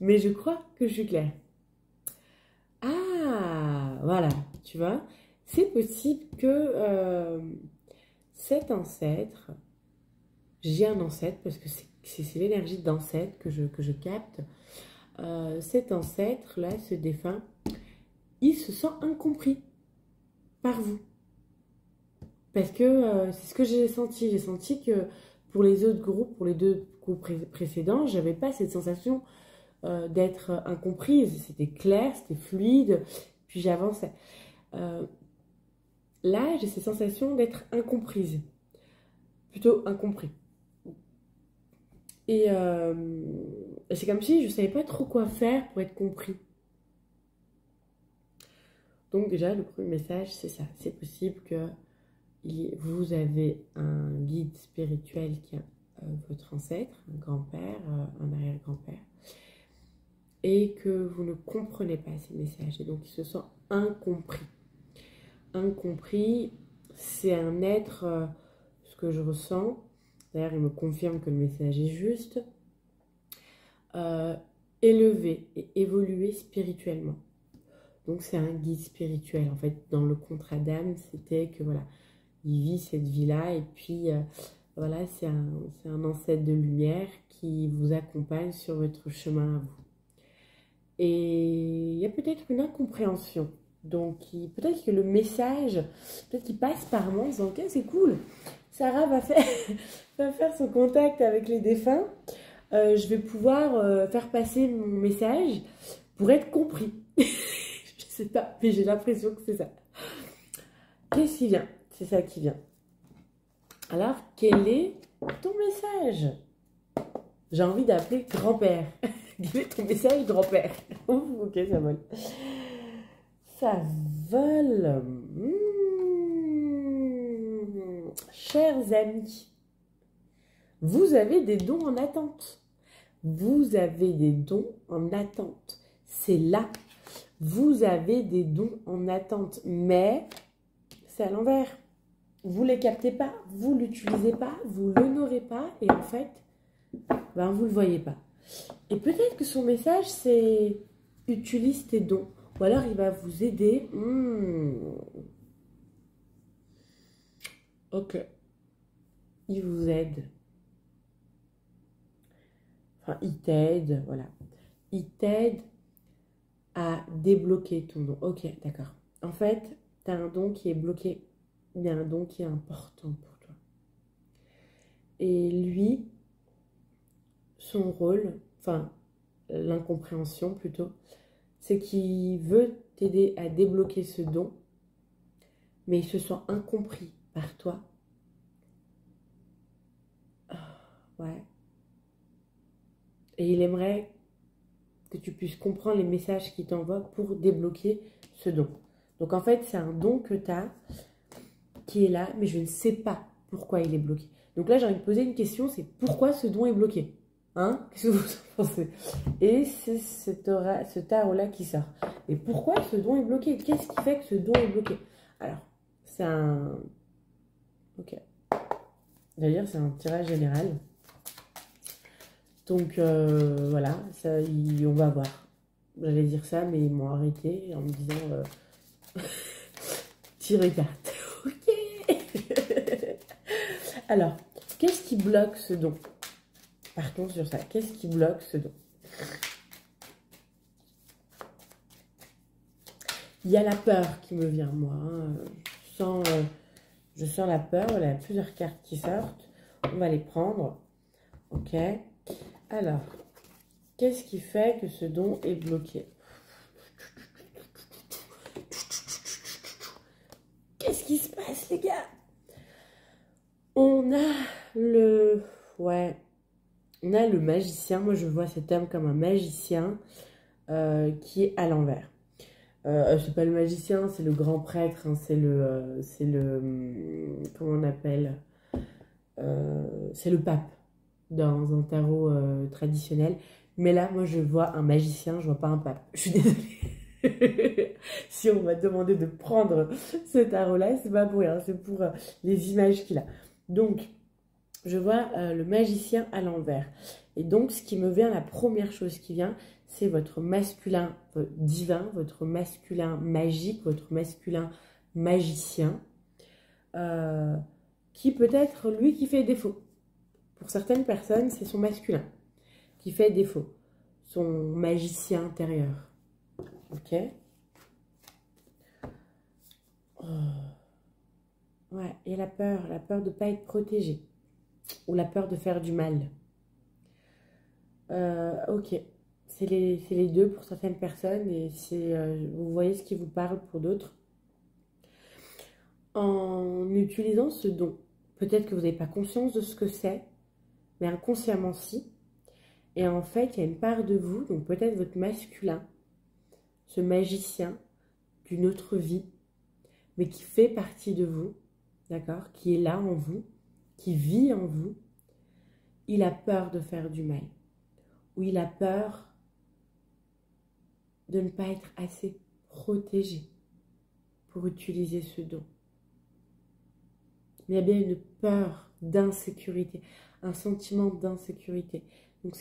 mais je crois que je suis claire. Ah, voilà, tu vois, c'est possible que cet ancêtre, j'ai un ancêtre parce que c'est l'énergie d'ancêtre que je capte. Cet ancêtre-là, ce défunt, il se sent incompris par vous. Parce que c'est ce que j'ai senti. J'ai senti que pour les autres groupes, pour les deux groupes précédents, j'avais pas cette sensation d'être incomprise. C'était clair, c'était fluide, puis j'avançais. Là, j'ai cette sensation d'être incomprise. Plutôt incompris. Et c'est comme si je ne savais pas trop quoi faire pour être compris. Donc déjà, le premier message, c'est ça. C'est possible que vous avez un guide spirituel qui est votre ancêtre, un grand-père, un arrière-grand-père, et que vous ne comprenez pas ces messages. Et donc, il se sent incompris. Incompris, c'est un être, ce que je ressens, d'ailleurs, il me confirme que le message est juste, élevé et évolué spirituellement. Donc, c'est un guide spirituel. En fait, dans le contrat d'âme, c'était que voilà, il vit cette vie-là et puis voilà, c'est un ancêtre de lumière qui vous accompagne sur votre chemin à vous. Et il y a peut-être une incompréhension. Donc, peut-être que le message, peut-être qu'il passe par moi en disant « Ok, c'est cool, Sarah va faire son contact avec les défunts. Je vais pouvoir faire passer mon message pour être compris. » Je sais pas, mais j'ai l'impression que c'est ça. Qu'est-ce qui vient? C'est ça qui vient. Alors, quel est ton message? J'ai envie d'appeler grand-père. Quel est ton message, grand-père? Ok, ça vole. Ça vole. Chers amis, vous avez des dons en attente. Vous avez des dons en attente. C'est là. Vous avez des dons en attente. Mais c'est à l'envers. Vous ne les captez pas. Vous ne l'utilisez pas. Vous ne l'honorez pas. Et en fait, ben, vous ne le voyez pas. Et peut-être que son message, c'est utilise tes dons. Ou alors, il va vous aider. Ok. Il vous aide. Enfin, il t'aide, voilà. Il t'aide à débloquer ton don. Ok, d'accord. En fait, tu as un don qui est bloqué. Il y a un don qui est important pour toi. Et lui, son rôle, enfin, l'incompréhension plutôt, c'est qu'il veut t'aider à débloquer ce don, mais il se sent incompris par toi. Ouais. Et il aimerait que tu puisses comprendre les messages qu'il t'envoie pour débloquer ce don. Donc en fait, c'est un don que tu as qui est là, mais je ne sais pas pourquoi il est bloqué. Donc là, j'ai envie de poser une question, c'est pourquoi ce don est bloqué? Hein? Qu'est-ce que vous en pensez? Et c'est ce tarot-là qui sort. Et pourquoi ce don est bloqué? Qu'est-ce qui fait que ce don est bloqué? Alors, c'est un... Ok. D'ailleurs, c'est un tirage général. Donc, voilà, ça, on va voir. J'allais dire ça, mais ils m'ont arrêté en me disant... tirer carte. Ok. Alors, qu'est-ce qui bloque ce don? Partons sur ça. Qu'est-ce qui bloque ce don? Il y a la peur qui me vient, moi. Hein. Je sens la peur. Voilà, il y a plusieurs cartes qui sortent. On va les prendre. Ok. Alors, qu'est-ce qui fait que ce don est bloqué? Qu'est-ce qui se passe, les gars? On a le... Ouais. On a le magicien. Moi, je vois cet homme comme un magicien qui est à l'envers. C'est pas le magicien, c'est le grand prêtre. Hein, c'est le... comment on appelle? C'est le pape dans un tarot traditionnel. Mais là, moi, je vois un magicien, je vois pas un pape. Je suis désolée. Si on m'a demandé de prendre ce tarot-là, c'est pas pour rien, c'est pour les images qu'il a. Donc, je vois le magicien à l'envers. Et donc, ce qui me vient, la première chose qui vient, c'est votre masculin divin, votre masculin magique, votre masculin magicien, qui peut être lui qui fait défaut. Pour certaines personnes, c'est son masculin qui fait défaut, son magicien intérieur. Ok? Oh. Ouais, et la peur de ne pas être protégé, ou la peur de faire du mal. Ok, c'est les deux pour certaines personnes, et vous voyez ce qui vous parle pour d'autres. En utilisant ce don, peut-être que vous n'avez pas conscience de ce que c'est, mais inconsciemment si. Et en fait, il y a une part de vous, donc peut-être votre masculin, ce magicien d'une autre vie, mais qui fait partie de vous, d'accord, qui est là en vous, qui vit en vous. Il a peur de faire du mal, ou il a peur de ne pas être assez protégé pour utiliser ce don. Mais il y a bien une peur d'insécurité, un sentiment d'insécurité. Donc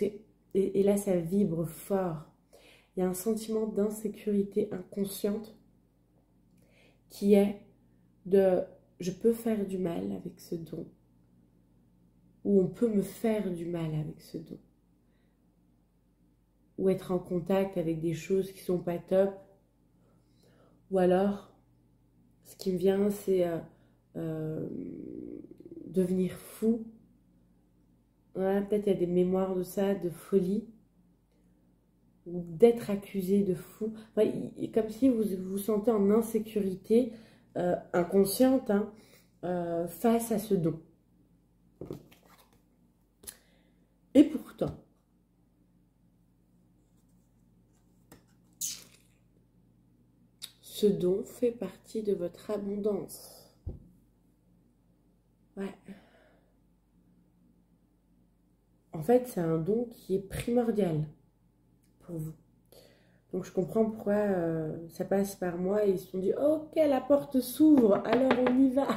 et là, ça vibre fort. Il y a un sentiment d'insécurité inconsciente qui est de « je peux faire du mal avec ce don » ou « on peut me faire du mal avec ce don » ou être en contact avec des choses qui sont pas top. Ou alors, ce qui me vient, c'est devenir fou. Ouais, peut-être il y a des mémoires de ça, de folie. ou d'être accusé de fou. Enfin, comme si vous vous sentez en insécurité inconsciente hein, face à ce don. Et pourtant, ce don fait partie de votre abondance. Ouais. En fait, c'est un don qui est primordial pour vous. Donc, je comprends pourquoi ça passe par moi et ils se sont dit « Ok, la porte s'ouvre, alors on y va !»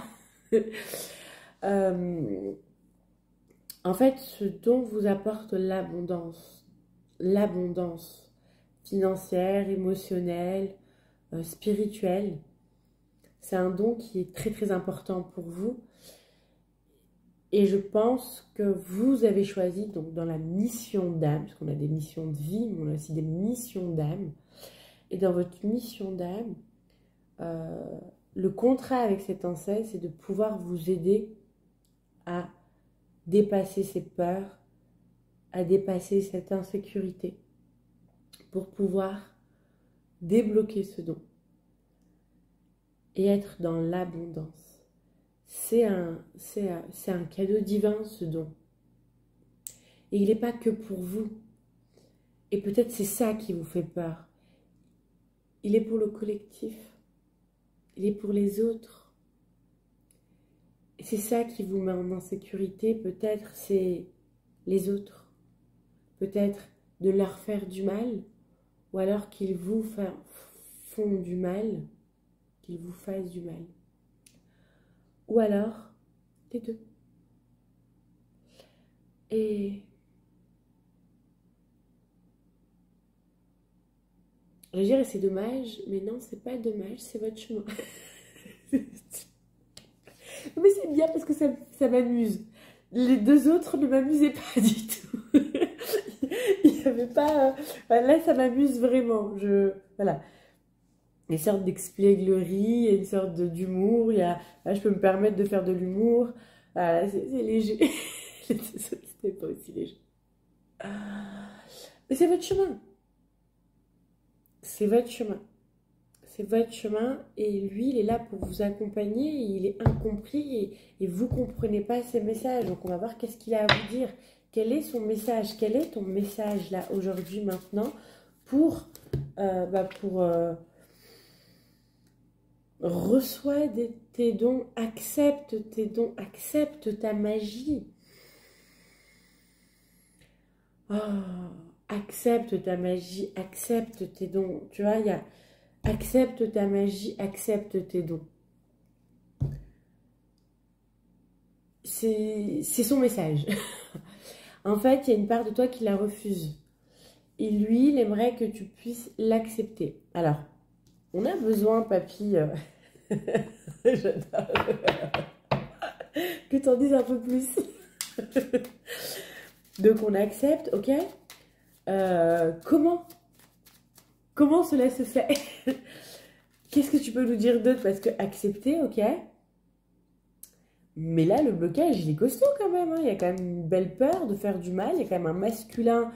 En fait, ce don vous apporte l'abondance. L'abondance financière, émotionnelle, spirituelle. C'est un don qui est très très important pour vous. Et je pense que vous avez choisi, donc dans la mission d'âme, parce qu'on a des missions de vie, mais on a aussi des missions d'âme. Et dans votre mission d'âme, le contrat avec cet ancêtre, c'est de pouvoir vous aider à dépasser ces peurs, à dépasser cette insécurité, pour pouvoir débloquer ce don et être dans l'abondance. C'est un cadeau divin, ce don. Et il n'est pas que pour vous. Et peut-être c'est ça qui vous fait peur. Il est pour le collectif. Il est pour les autres. Et c'est ça qui vous met en insécurité. Peut-être c'est les autres. Peut-être de leur faire du mal. Ou alors qu'ils vous font du mal. Qu'ils vous fassent du mal. Ou alors, les deux. Et je veux dire, c'est dommage, mais non, c'est pas dommage, c'est votre chemin. Mais c'est bien parce que ça m'amuse. Les deux autres ne m'amusaient pas du tout. Il n'y avait pas... là, ça m'amuse vraiment. Voilà. Une sorte d'expièglerie, il y a une sorte d'humour. Là, je peux me permettre de faire de l'humour. Voilà, c'est léger. C'était pas aussi léger. Mais c'est votre chemin. C'est votre chemin. C'est votre chemin et lui, il est là pour vous accompagner. Il est incompris et vous ne comprenez pas ses messages. Donc, on va voir qu'est-ce qu'il a à vous dire. Quel est son message? Quel est ton message là, aujourd'hui, maintenant, pour reçois tes dons, accepte tes dons, accepte ta magie. Oh, accepte ta magie, accepte tes dons. Tu vois, il y a accepte ta magie, accepte tes dons. C'est son message. En fait, il y a une part de toi qui la refuse. Et lui, il aimerait que tu puisses l'accepter. Alors, on a besoin, papy, j'adore, que tu en dises un peu plus. Donc, on accepte, ok. Comment cela se fait? Qu'est-ce que tu peux nous dire d'autre? Parce que accepter, ok. Mais là, le blocage, il est costaud quand même. Hein. Il y a quand même une belle peur de faire du mal. Il y a quand même un masculin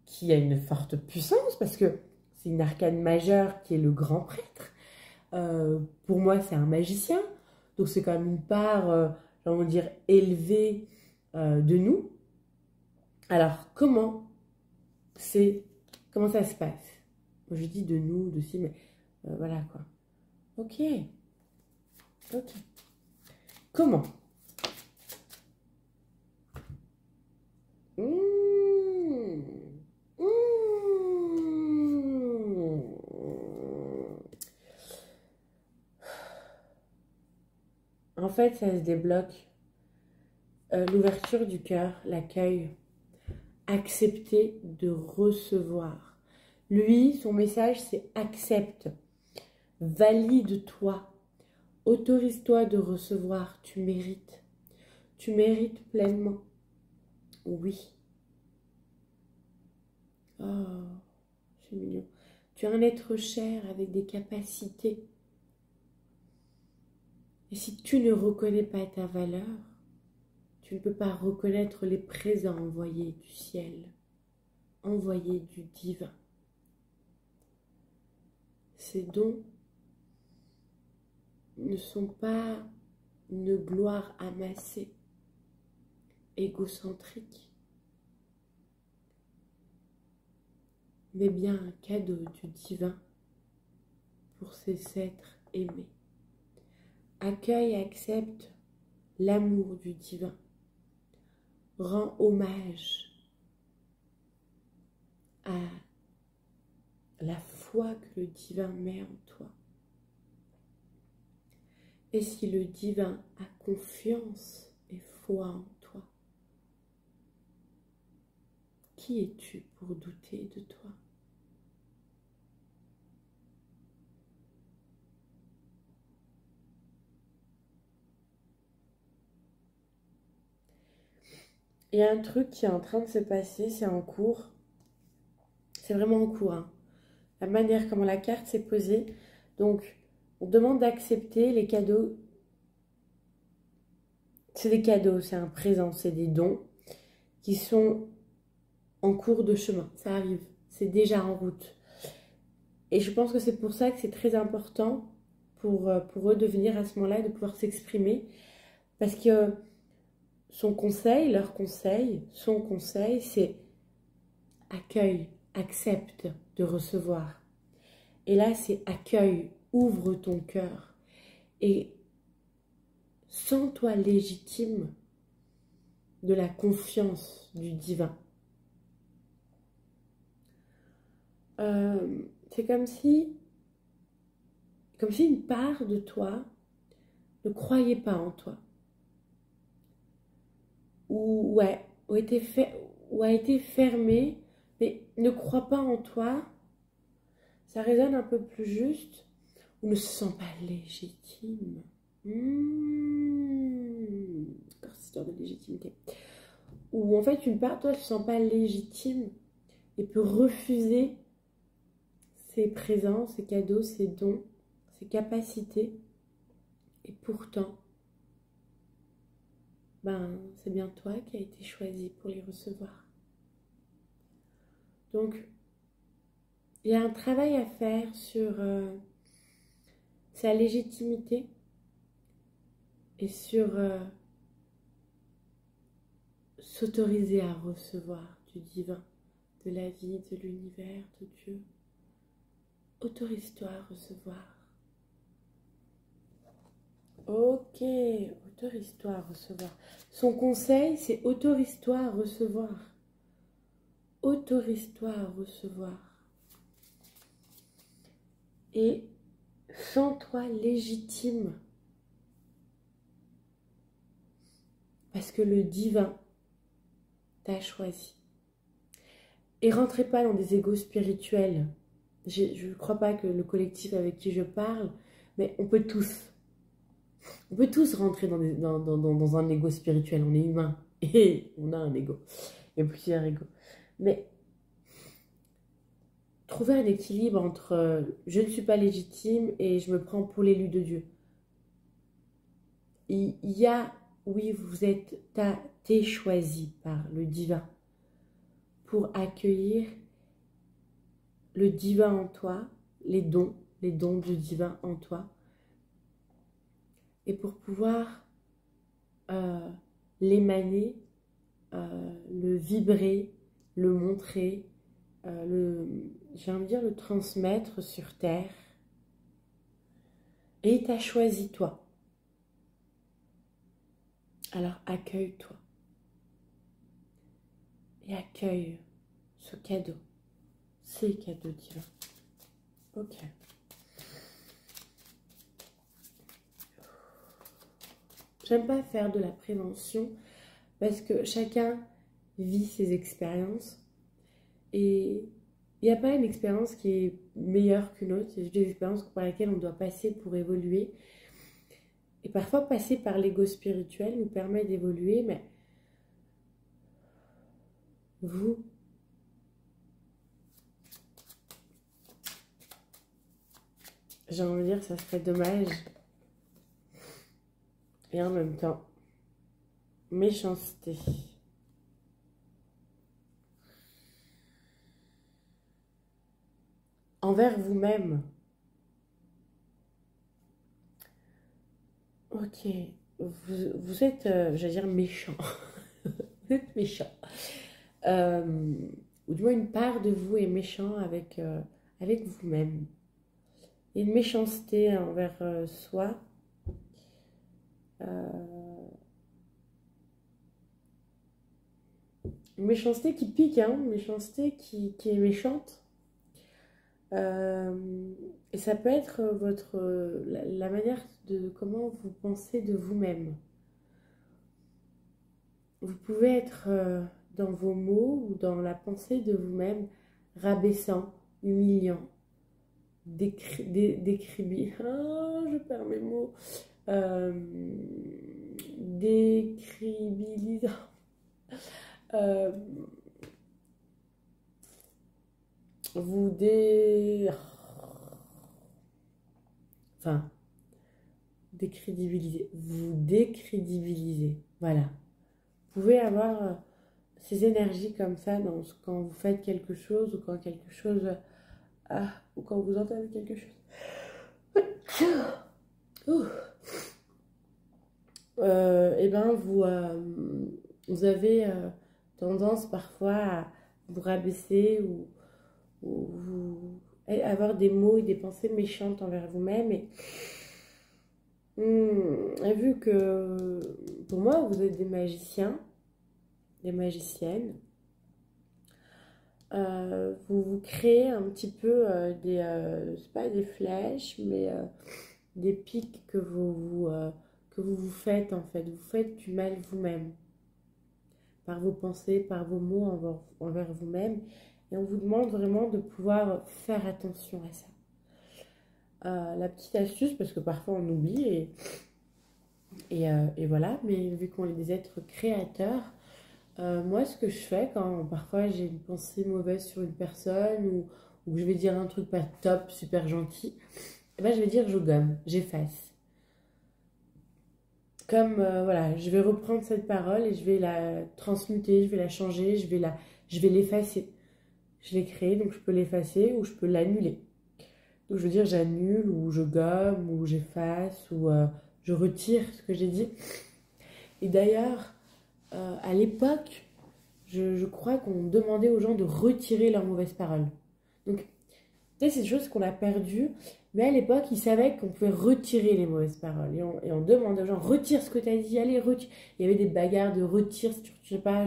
qui a une forte puissance parce que c'est une arcane majeure qui est le grand prêtre. Pour moi, c'est un magicien. Donc, c'est quand même une part, j'ai envie de dire, élevée de nous. Alors, comment ça se passe? Moi, je dis de nous, de si, mais voilà quoi. Ok. Comment? En fait, ça se débloque. L'ouverture du cœur, l'accueil. Accepter de recevoir. Lui, son message, c'est accepte. Valide-toi. Autorise-toi de recevoir. Tu mérites. Tu mérites pleinement. Oui. Oh, c'est mignon. Tu es un être cher avec des capacités. Et si tu ne reconnais pas ta valeur, tu ne peux pas reconnaître les présents envoyés du ciel, envoyés du divin. ces dons ne sont pas une gloire amassée, égocentrique, mais bien un cadeau du divin pour ces êtres aimés. Accueille et accepte l'amour du divin. Rends hommage à la foi que le divin met en toi. Et si le divin a confiance et foi en toi, qui es-tu pour douter de toi? Il y a un truc qui est en train de se passer, c'est en cours. C'est vraiment en cours, hein. La manière comment la carte s'est posée. Donc, on demande d'accepter les cadeaux. C'est des cadeaux, c'est un présent, c'est des dons qui sont en cours de chemin. Ça arrive, c'est déjà en route. Et je pense que c'est pour ça que c'est très important pour eux de venir à ce moment-là et de pouvoir s'exprimer. Parce que son conseil, son conseil, c'est accueille, accepte de recevoir. Et là, c'est accueille, ouvre ton cœur et sens-toi légitime de la confiance du divin. C'est comme si une part de toi ne croyait pas en toi. Ou a été fermée, mais ne croit pas en toi. Ça résonne un peu plus juste, ou ne se sent pas légitime. Encore cette histoire de légitimité. Ou en fait, une part de toi ne se sent pas légitime et peut refuser ses présences, ses cadeaux, ses dons, ses capacités. Et pourtant, c'est bien toi qui as été choisi pour les recevoir. Donc, il y a un travail à faire sur sa légitimité et sur s'autoriser à recevoir du divin, de la vie, de l'univers, de Dieu. Autorise-toi à recevoir. Ok, autorise-toi à recevoir. Son conseil, c'est autorise-toi à recevoir. Autorise-toi à recevoir. Et sens-toi légitime. Parce que le divin t'a choisi. Et rentrez pas dans des égos spirituels. Je ne crois pas que le collectif avec qui je parle, mais on peut tous rentrer dans un ego spirituel. On est humain et on a un ego. Il y a plusieurs égos. Mais trouver un équilibre entre je ne suis pas légitime et je me prends pour l'élu de Dieu. Il y a, oui, t'es choisi par le divin pour accueillir le divin en toi, les dons du divin en toi, et pour pouvoir l'émaner, le vibrer, le montrer, j'ai envie de dire le transmettre sur terre. Et il t'a choisi toi. Alors accueille-toi. Et accueille ce cadeau. Ces cadeaux divins. Ok. J'aime pas faire de la prévention parce que chacun vit ses expériences et il n'y a pas une expérience qui est meilleure qu'une autre. Il y a des expériences par lesquelles on doit passer pour évoluer. Et parfois, passer par l'ego spirituel nous permet d'évoluer, mais vous, j'ai envie de dire, ça serait dommage. Et en même temps, méchanceté. Envers vous-même, Ok, vous êtes, j'allais dire, méchant. Vous êtes méchant. Euh, ou du moins une part de vous est méchant avec vous-même. Il y a une méchanceté envers soi. euh, une méchanceté qui pique, hein, une méchanceté qui est méchante. Et ça peut être la manière de comment vous pensez de vous-même. Vous pouvez être dans vos mots ou dans la pensée de vous-même rabaissant, humiliant, ah, je perds mes mots. Euh, décribilisant. Euh, vous dé... Enfin, décrédibiliser. Vous décrédibilisez. Voilà. Vous pouvez avoir ces énergies comme ça quand vous faites quelque chose ou quand quelque chose... ou quand vous entendez quelque chose. Ouh. Et ben vous avez tendance parfois à vous rabaisser ou avoir des mots et des pensées méchantes envers vous-même. Et vu que pour moi vous êtes des magiciens, des magiciennes, vous créez un petit peu c'est pas des flèches, mais des pics que vous faites en fait. Vous faites du mal vous-même, par vos pensées, par vos mots envers vous-même. Et on vous demande vraiment de pouvoir faire attention à ça. La petite astuce, parce que parfois on oublie, et voilà, mais vu qu'on est des êtres créateurs, moi ce que je fais quand parfois j'ai une pensée mauvaise sur une personne ou que je vais dire un truc pas top, super gentil, eh ben, je vais dire je gomme, j'efface. Comme voilà, je vais reprendre cette parole et je vais la transmuter, je vais la changer, je vais l'effacer. Je l'ai créée, donc je peux l'effacer ou je peux l'annuler. Donc je veux dire j'annule ou je gomme ou j'efface ou je retire ce que j'ai dit. Et d'ailleurs, à l'époque, je crois qu'on demandait aux gens de retirer leurs mauvaises paroles. Donc peut-être c'est des choses qu'on a perdues, mais à l'époque, ils savaient qu'on pouvait retirer les mauvaises paroles. Et on demandait aux gens, retire ce que tu as dit, allez, retire. Il y avait des bagarres de retire, si tu ne sais pas,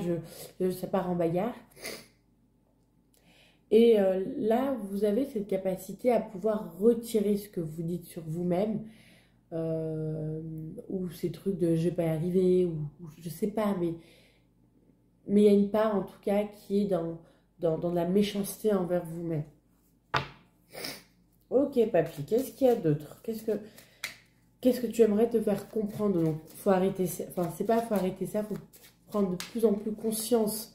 ça part en bagarre. Et là, vous avez cette capacité à pouvoir retirer ce que vous dites sur vous-même, ou ces trucs de je vais pas y arriver, ou je sais pas, mais il y a une part en tout cas qui est dans la méchanceté envers vous-même. Ok, papy, qu'est-ce qu'il y a d'autre? Qu'est-ce que tu aimerais te faire comprendre? Donc, faut arrêter ça. Enfin, c'est pas faut arrêter ça, faut prendre de plus en plus conscience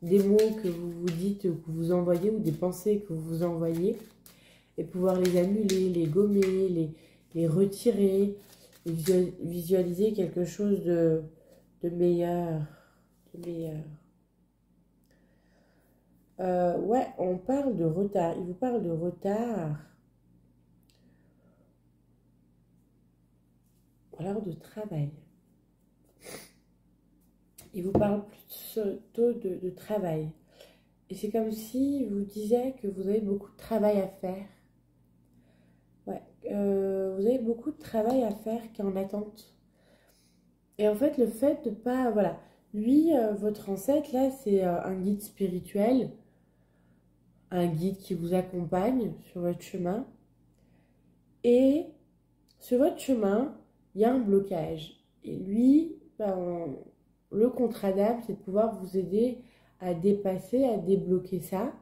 des mots que vous vous dites, que vous envoyez, ou des pensées que vous vous envoyez, et pouvoir les annuler, les gommer, les retirer, et visualiser quelque chose de meilleur. De meilleur. Ouais, on parle de retard. Il vous parle de retard. Alors de travail. Il vous parle plutôt de travail. Et c'est comme si vous disiez que vous avez beaucoup de travail à faire. Ouais, vous avez beaucoup de travail à faire qui est en attente. Et en fait, le fait de pas... Voilà, lui, votre ancêtre, là, c'est un guide spirituel, un guide qui vous accompagne sur votre chemin. Et sur votre chemin, il y a un blocage. Et lui, ben, le contrat d'âme, c'est de pouvoir vous aider à dépasser, à débloquer ça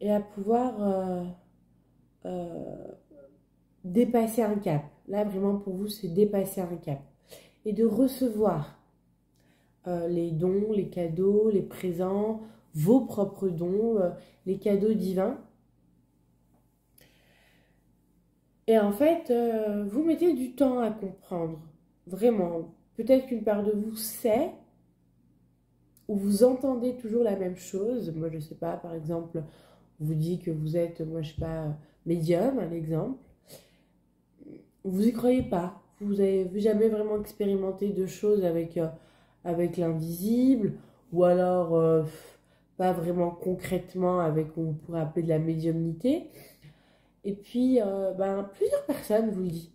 et à pouvoir dépasser un cap. Là, vraiment, pour vous, c'est dépasser un cap. Et de recevoir les dons, les cadeaux, les présents, vos propres dons, les cadeaux divins. Et en fait, vous mettez du temps à comprendre. Vraiment. Peut-être qu'une part de vous sait, ou vous entendez toujours la même chose. Moi, je sais pas, par exemple, on vous dit que vous êtes, moi, je sais pas, médium, un exemple. Vous y croyez pas. vous n'avez jamais vraiment expérimenté de choses avec l'invisible, ou alors pas vraiment concrètement avec ce qu'on pourrait appeler de la médiumnité. Et puis, plusieurs personnes vous le disent.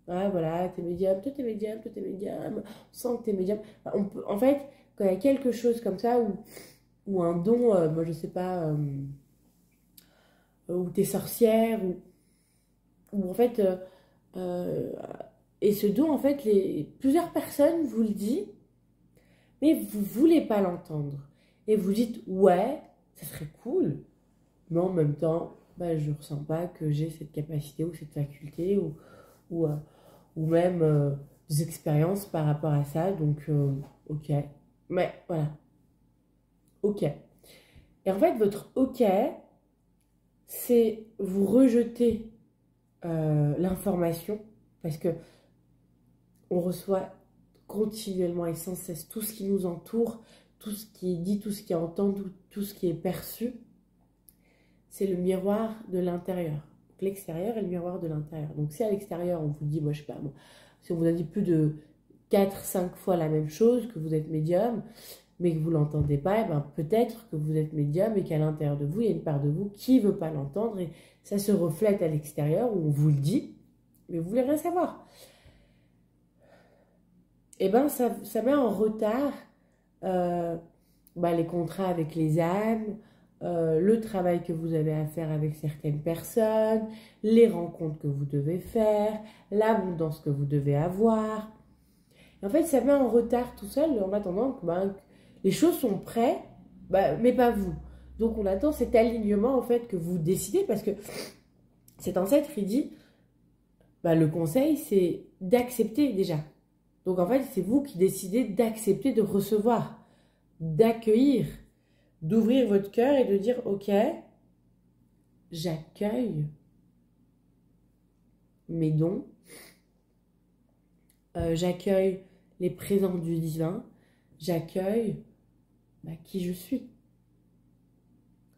Ah, voilà, t'es médium, toi t'es médium, toi t'es médium, on sent que t'es médium. Enfin, on peut, en fait, quand il y a quelque chose comme ça, ou un don, moi je sais pas, ou t'es sorcière, ou en fait, euh, et ce don, en fait, plusieurs personnes vous le disent, mais vous voulez pas l'entendre. Et vous dites, ouais, ça serait cool, mais en même temps, je ressens pas que j'ai cette capacité ou cette faculté, ou, euh, ou même des expériences par rapport à ça, donc ok. Mais voilà, ok. Et en fait, votre ok, c'est vous rejeter l'information, parce que on reçoit continuellement et sans cesse tout ce qui nous entoure, tout ce qui est dit, tout ce qui est entendu, tout ce qui est perçu, c'est le miroir de l'intérieur. L'extérieur est le miroir de l'intérieur. Donc si à l'extérieur on vous dit, moi je sais pas, si on vous a dit plus de 4-5 fois la même chose, que vous êtes médium, mais que vous ne l'entendez pas, peut-être que vous êtes médium et qu'à l'intérieur de vous, il y a une part de vous qui ne veut pas l'entendre et ça se reflète à l'extérieur où on vous le dit, mais vous ne voulez rien savoir. Et ça met en retard les contrats avec les âmes, le travail que vous avez à faire avec certaines personnes, les rencontres que vous devez faire, l'abondance que vous devez avoir. Et en fait, ça met en retard tout seul en attendant que les choses sont prêtes, mais pas vous. Donc on attend cet alignement en fait que vous décidez parce que cet ancêtre il dit le conseil c'est d'accepter déjà. Donc en fait c'est vous qui décidez d'accepter de recevoir, d'accueillir, d'ouvrir votre cœur et de dire ok, j'accueille mes dons, j'accueille les présences du divin, j'accueille qui je suis.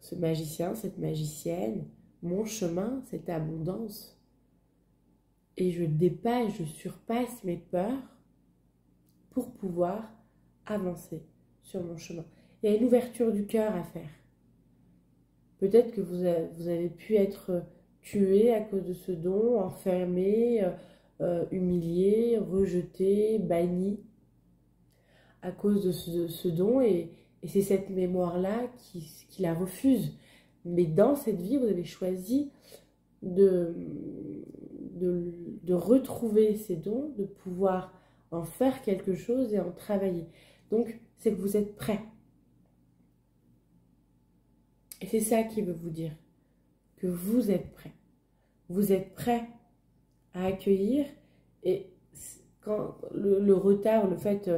Ce magicien, cette magicienne, mon chemin, cette abondance. Et je dépasse, je surpasse mes peurs pour pouvoir avancer sur mon chemin. Il y a une ouverture du cœur à faire. Peut-être que vous avez pu être tué à cause de ce don, enfermé, humilié, rejeté, banni à cause de ce don. Et c'est cette mémoire-là qui la refuse. Mais dans cette vie, vous avez choisi de retrouver ces dons, de pouvoir en faire quelque chose et en travailler. Donc, c'est que vous êtes prêt. Et c'est ça qui veut vous dire que vous êtes prêt. Vous êtes prêt à accueillir. Et quand le retard, le fait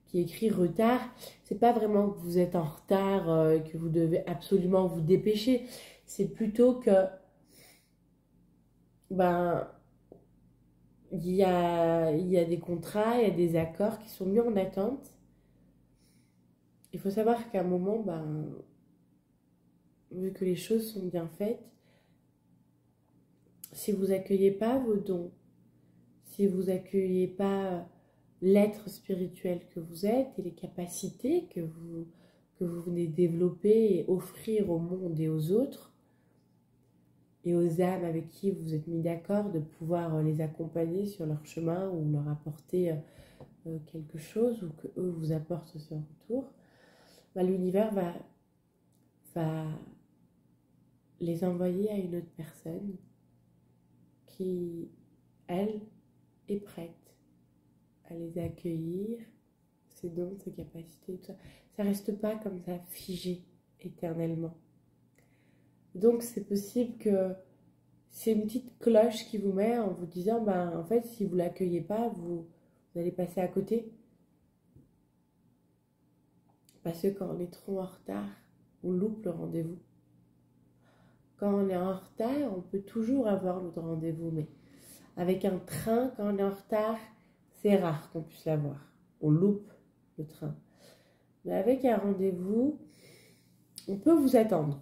qui est écrit retard, c'est pas vraiment que vous êtes en retard, que vous devez absolument vous dépêcher. C'est plutôt que il y a des contrats, il y a des accords qui sont mis en attente. Il faut savoir qu'à un moment, vu que les choses sont bien faites, si vous accueillez pas vos dons, si vous accueillez pas l'être spirituel que vous êtes et les capacités que vous venez développer et offrir au monde et aux autres, et aux âmes avec qui vous êtes mis d'accord de pouvoir les accompagner sur leur chemin ou leur apporter quelque chose ou qu'eux vous apportent aussi en retour, l'univers va les envoyer à une autre personne qui, elle, est prête à les accueillir, ses dons, ses capacités, tout ça. Ça reste pas comme ça figé éternellement. Donc c'est possible que c'est une petite cloche qui vous met en vous disant en fait si vous l'accueillez pas, vous allez passer à côté. Parce que quand on est trop en retard, on loupe le rendez-vous. Quand on est en retard, on peut toujours avoir notre rendez-vous, mais avec un train, quand on est en retard, c'est rare qu'on puisse l'avoir. On loupe le train. Mais avec un rendez-vous, on peut vous attendre.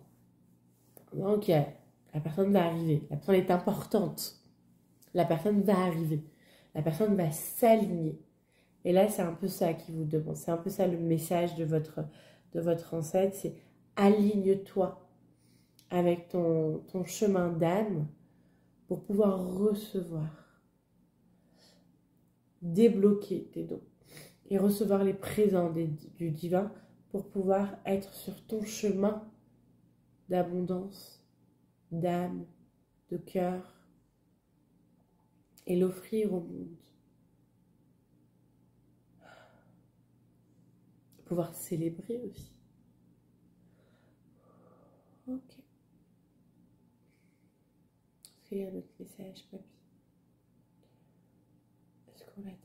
Ok, la personne va arriver. La personne est importante. La personne va arriver. la personne va s'aligner. Et là, c'est un peu ça qui vous demande. C'est un peu ça le message de votre ancêtre. C'est aligne-toi avec ton chemin d'âme pour pouvoir recevoir, débloquer tes dons et recevoir les présents du divin pour pouvoir être sur ton chemin d'abondance, d'âme, de cœur et l'offrir au monde. Pouvoir célébrer aussi. Ok. Est-ce qu'il y a un autre message, papy? Est-ce qu'on a terminé?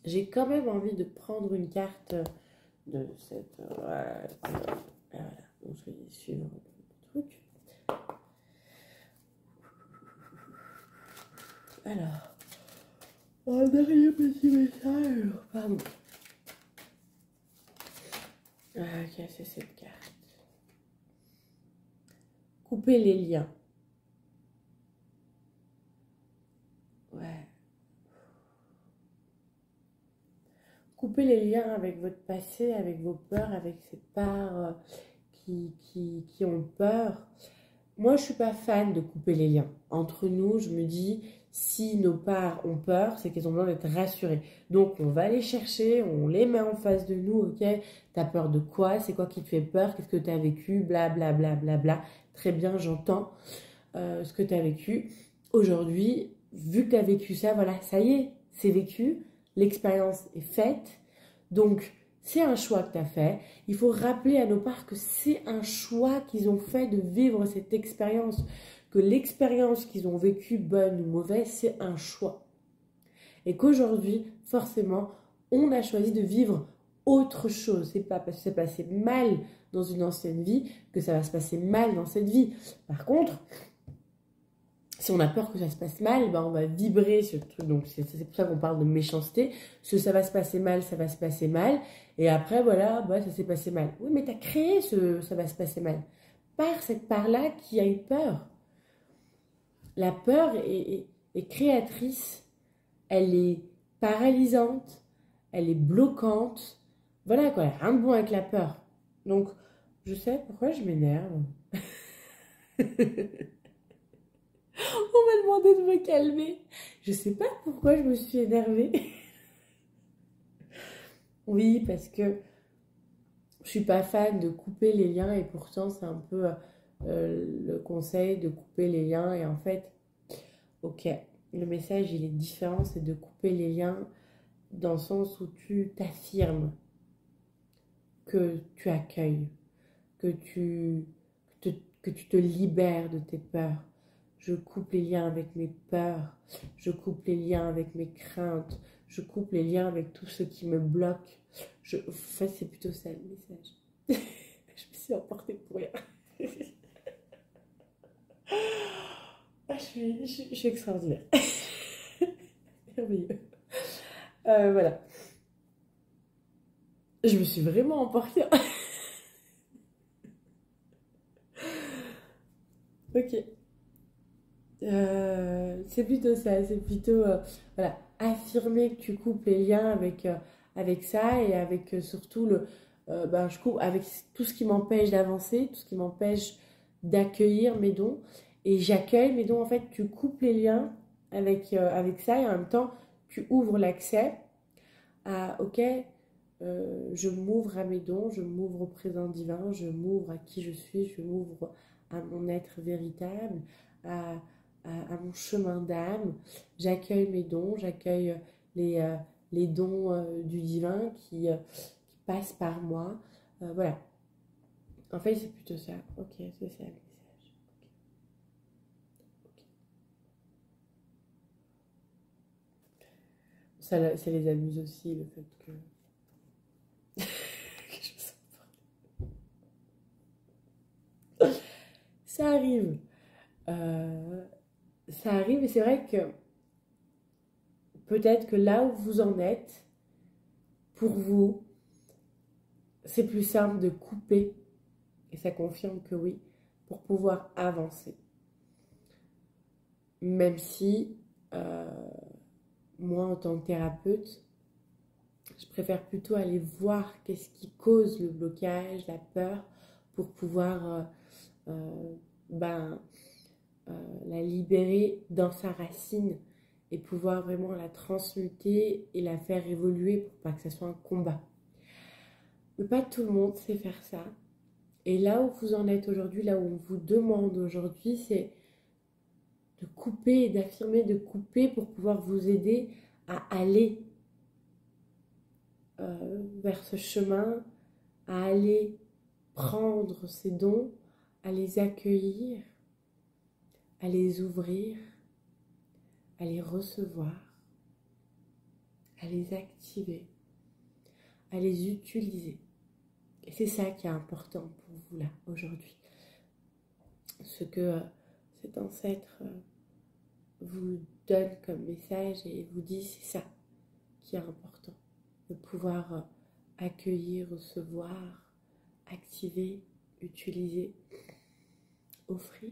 J'ai quand même envie de prendre une carte de cette... voilà. Donc je vais suivre le truc. Alors, un dernier petit message. Pardon. Ok, c'est cette carte. Couper les liens. Ouais. Couper les liens avec votre passé, avec vos peurs, avec ces parts qui ont peur. Moi, je ne suis pas fan de couper les liens. Entre nous, je me dis, si nos parts ont peur, c'est qu'elles ont besoin d'être rassurées. Donc, on va les chercher, on les met en face de nous, ok? T'as peur de quoi? C'est quoi qui te fait peur? Qu'est-ce que tu as vécu? Bla, bla, bla, bla, bla. Très bien, j'entends ce que tu as vécu. Aujourd'hui, vu que tu as vécu ça, voilà, ça y est, c'est vécu. L'expérience est faite. Donc, c'est un choix que tu as fait. Il faut rappeler à nos parts que c'est un choix qu'ils ont fait de vivre cette expérience. Que l'expérience qu'ils ont vécue, bonne ou mauvaise, c'est un choix. Et qu'aujourd'hui, forcément, on a choisi de vivre autre chose. C'est pas parce que c'est passé mal dans une ancienne vie que ça va se passer mal dans cette vie. Par contre, si on a peur que ça se passe mal, ben on va vibrer sur le truc. Donc, c'est pour ça qu'on parle de méchanceté. Si ça va se passer mal, ça va se passer mal. Et après, voilà, bah, ça s'est passé mal. Oui, mais tu as créé ça va se passer mal. Par cette part-là qui a eu peur. La peur est créatrice. Elle est paralysante. Elle est bloquante. Voilà quoi, rien de bon avec la peur. Donc, je sais pourquoi je m'énerve. On m'a demandé de me calmer. Je sais pas pourquoi je me suis énervée. Oui, parce que je suis pas fan de couper les liens et pourtant c'est un peu le conseil de couper les liens. Et en fait, ok, le message il est différent, c'est de couper les liens dans le sens où tu t'affirmes, que tu accueilles, que que tu te libères de tes peurs. Je coupe les liens avec mes peurs, je coupe les liens avec mes craintes, je coupe les liens avec tout ce qui me bloque. En fait, c'est plutôt ça le message. Je me suis emportée pour rien. Je suis extraordinaire. Merveilleux. Voilà. Je me suis vraiment emportée. Ok. C'est plutôt ça, c'est plutôt voilà, affirmer que tu coupes les liens avec ça et avec surtout je coupe avec tout ce qui m'empêche d'avancer, tout ce qui m'empêche d'accueillir mes dons et j'accueille mes dons. En fait, tu coupes les liens avec ça et en même temps, tu ouvres l'accès à ok, je m'ouvre à mes dons, je m'ouvre au présent divin, je m'ouvre à qui je suis, je m'ouvre à mon être véritable, à mon chemin d'âme. J'accueille mes dons, j'accueille les dons du divin qui passent par moi. Voilà. En fait, c'est plutôt ça. Ok, c'est ça le message. Okay. Ça les amuse aussi, le fait que... Ça arrive. Ça arrive et c'est vrai que peut-être que là où vous en êtes, pour vous, c'est plus simple de couper, et ça confirme que oui, pour pouvoir avancer. même si moi en tant que thérapeute, je préfère plutôt aller voir qu'est-ce qui cause le blocage, la peur, pour pouvoir ben, la libérer dans sa racine et pouvoir vraiment la transmuter et la faire évoluer pour pas que ça soit un combat. Mais pas tout le monde sait faire ça. Et là où vous en êtes aujourd'hui, là où on vous demande aujourd'hui, c'est de couper et d'affirmer de couper pour pouvoir vous aider à aller vers ce chemin, à aller prendre ces dons, à les accueillir, à les ouvrir, à les recevoir, à les activer, à les utiliser. Et c'est ça qui est important pour vous là, aujourd'hui. Ce que cet ancêtre vous donne comme message et vous dit, c'est ça qui est important. De pouvoir accueillir, recevoir, activer, utiliser, offrir.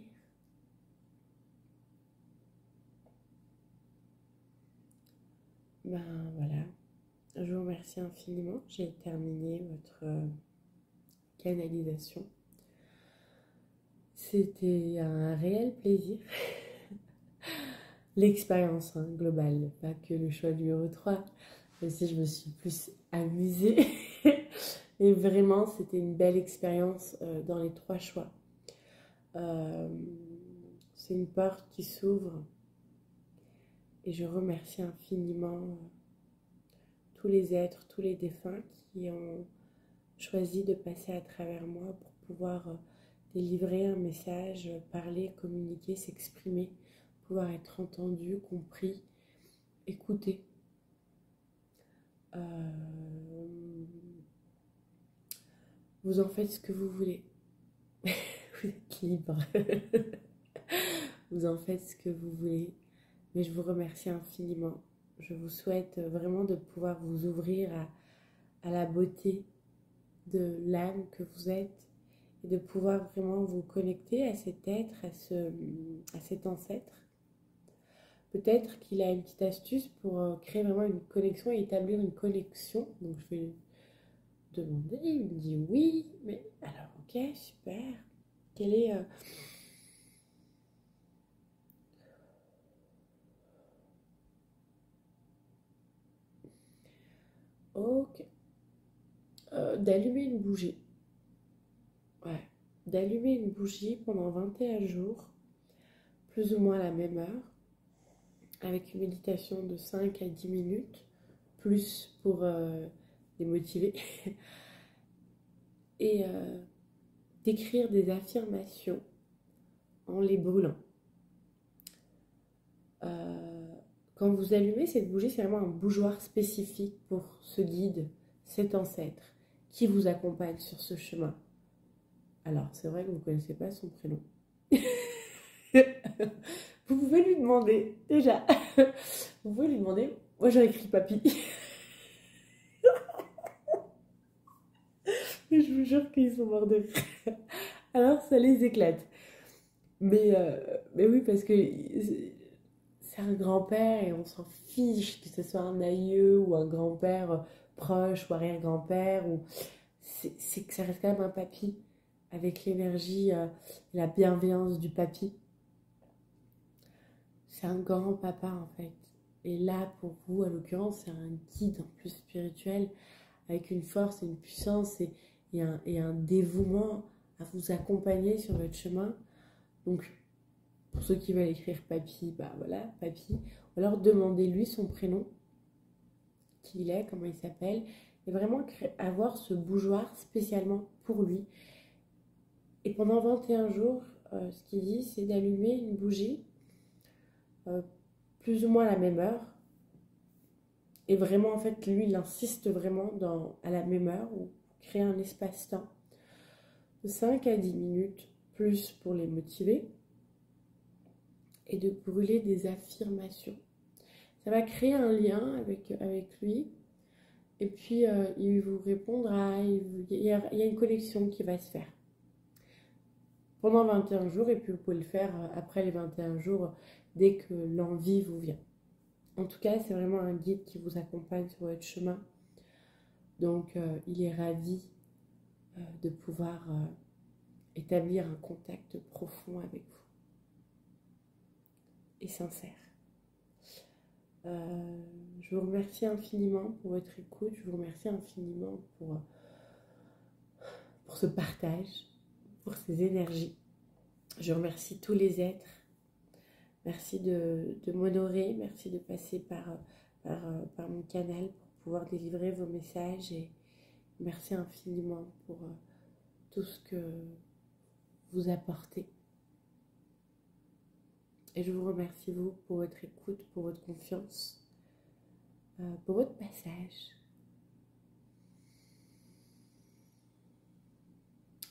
Ben voilà, je vous remercie infiniment. J'ai terminé votre canalisation. C'était un réel plaisir. L'expérience globale, pas que le choix numéro 3. Aussi, je me suis plus amusée. Et vraiment, c'était une belle expérience dans les 3 choix. C'est une porte qui s'ouvre. Et je remercie infiniment tous les êtres, tous les défunts qui ont choisi de passer à travers moi pour pouvoir délivrer un message, parler, communiquer, s'exprimer, pouvoir être entendu, compris, écouté. Vous en faites ce que vous voulez. Vous êtes libre. Vous en faites ce que vous voulez. Mais je vous remercie infiniment. Je vous souhaite vraiment de pouvoir vous ouvrir à la beauté de l'âme que vous êtes et de pouvoir vraiment vous connecter à cet être, à cet ancêtre. Peut-être qu'il a une petite astuce pour créer vraiment une connexion et établir une connexion. Donc je vais demander, il me dit oui, mais alors ok, super. Quel est... Ok. D'allumer une bougie. Ouais. D'allumer une bougie pendant 21 jours, plus ou moins à la même heure, avec une méditation de 5 à 10 minutes, plus pour les motiver, et d'écrire des affirmations en les brûlant. Quand vous allumez cette bougie, c'est vraiment un bougeoir spécifique pour ce guide, cet ancêtre, qui vous accompagne sur ce chemin. Alors, c'est vrai que vous ne connaissez pas son prénom. Vous pouvez lui demander, déjà. Vous pouvez lui demander. Moi, j'ai écrit papy. Mais je vous jure qu'ils sont morts de rire. Alors, ça les éclate. Mais oui, parce que c'est un grand-père et on s'en fiche que ce soit un aïeux ou un grand-père proche ou arrière-grand-père. C'est que ça reste quand même un papy avec l'énergie et la bienveillance du papy. C'est un grand-papa en fait. Et là, pour vous, à l'occurrence, c'est un guide en plus spirituel avec une force et une puissance et un dévouement à vous accompagner sur votre chemin. Donc, pour ceux qui veulent écrire papy, bah voilà, papy. Ou alors demandez-lui son prénom, qui il est, comment il s'appelle, et vraiment avoir ce bougeoir spécialement pour lui. Et pendant 21 jours, ce qu'il dit, c'est d'allumer une bougie, plus ou moins à la même heure. Et vraiment, en fait, lui, il insiste vraiment à la même heure, ou créer un espace-temps de 5 à 10 minutes, plus pour les motiver, et de brûler des affirmations. Ça va créer un lien avec lui, et puis il vous répondra, il y a une connexion qui va se faire. pendant 21 jours et puis vous pouvez le faire après les 21 jours dès que l'envie vous vient. En tout cas, c'est vraiment un guide qui vous accompagne sur votre chemin. Donc, il est ravi de pouvoir établir un contact profond avec vous et sincère. Je vous remercie infiniment pour votre écoute, je vous remercie infiniment pour ce partage, pour ces énergies. Je remercie tous les êtres. Merci de m'honorer, merci de passer par mon canal pour pouvoir délivrer vos messages et merci infiniment pour tout ce que vous apportez. Et je vous remercie, vous, pour votre écoute, pour votre confiance, pour votre passage.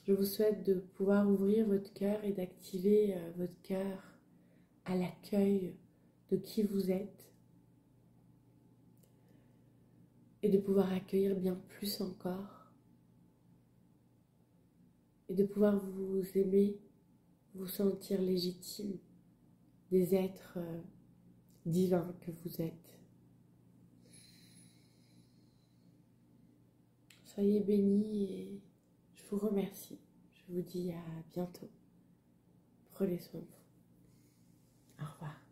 Je vous souhaite de pouvoir ouvrir votre cœur et d'activer votre cœur à l'accueil de qui vous êtes et de pouvoir accueillir bien plus encore et de pouvoir vous aimer, vous sentir légitime des êtres divins que vous êtes. Soyez bénis et je vous remercie. Je vous dis à bientôt. Prenez soin de vous. Au revoir.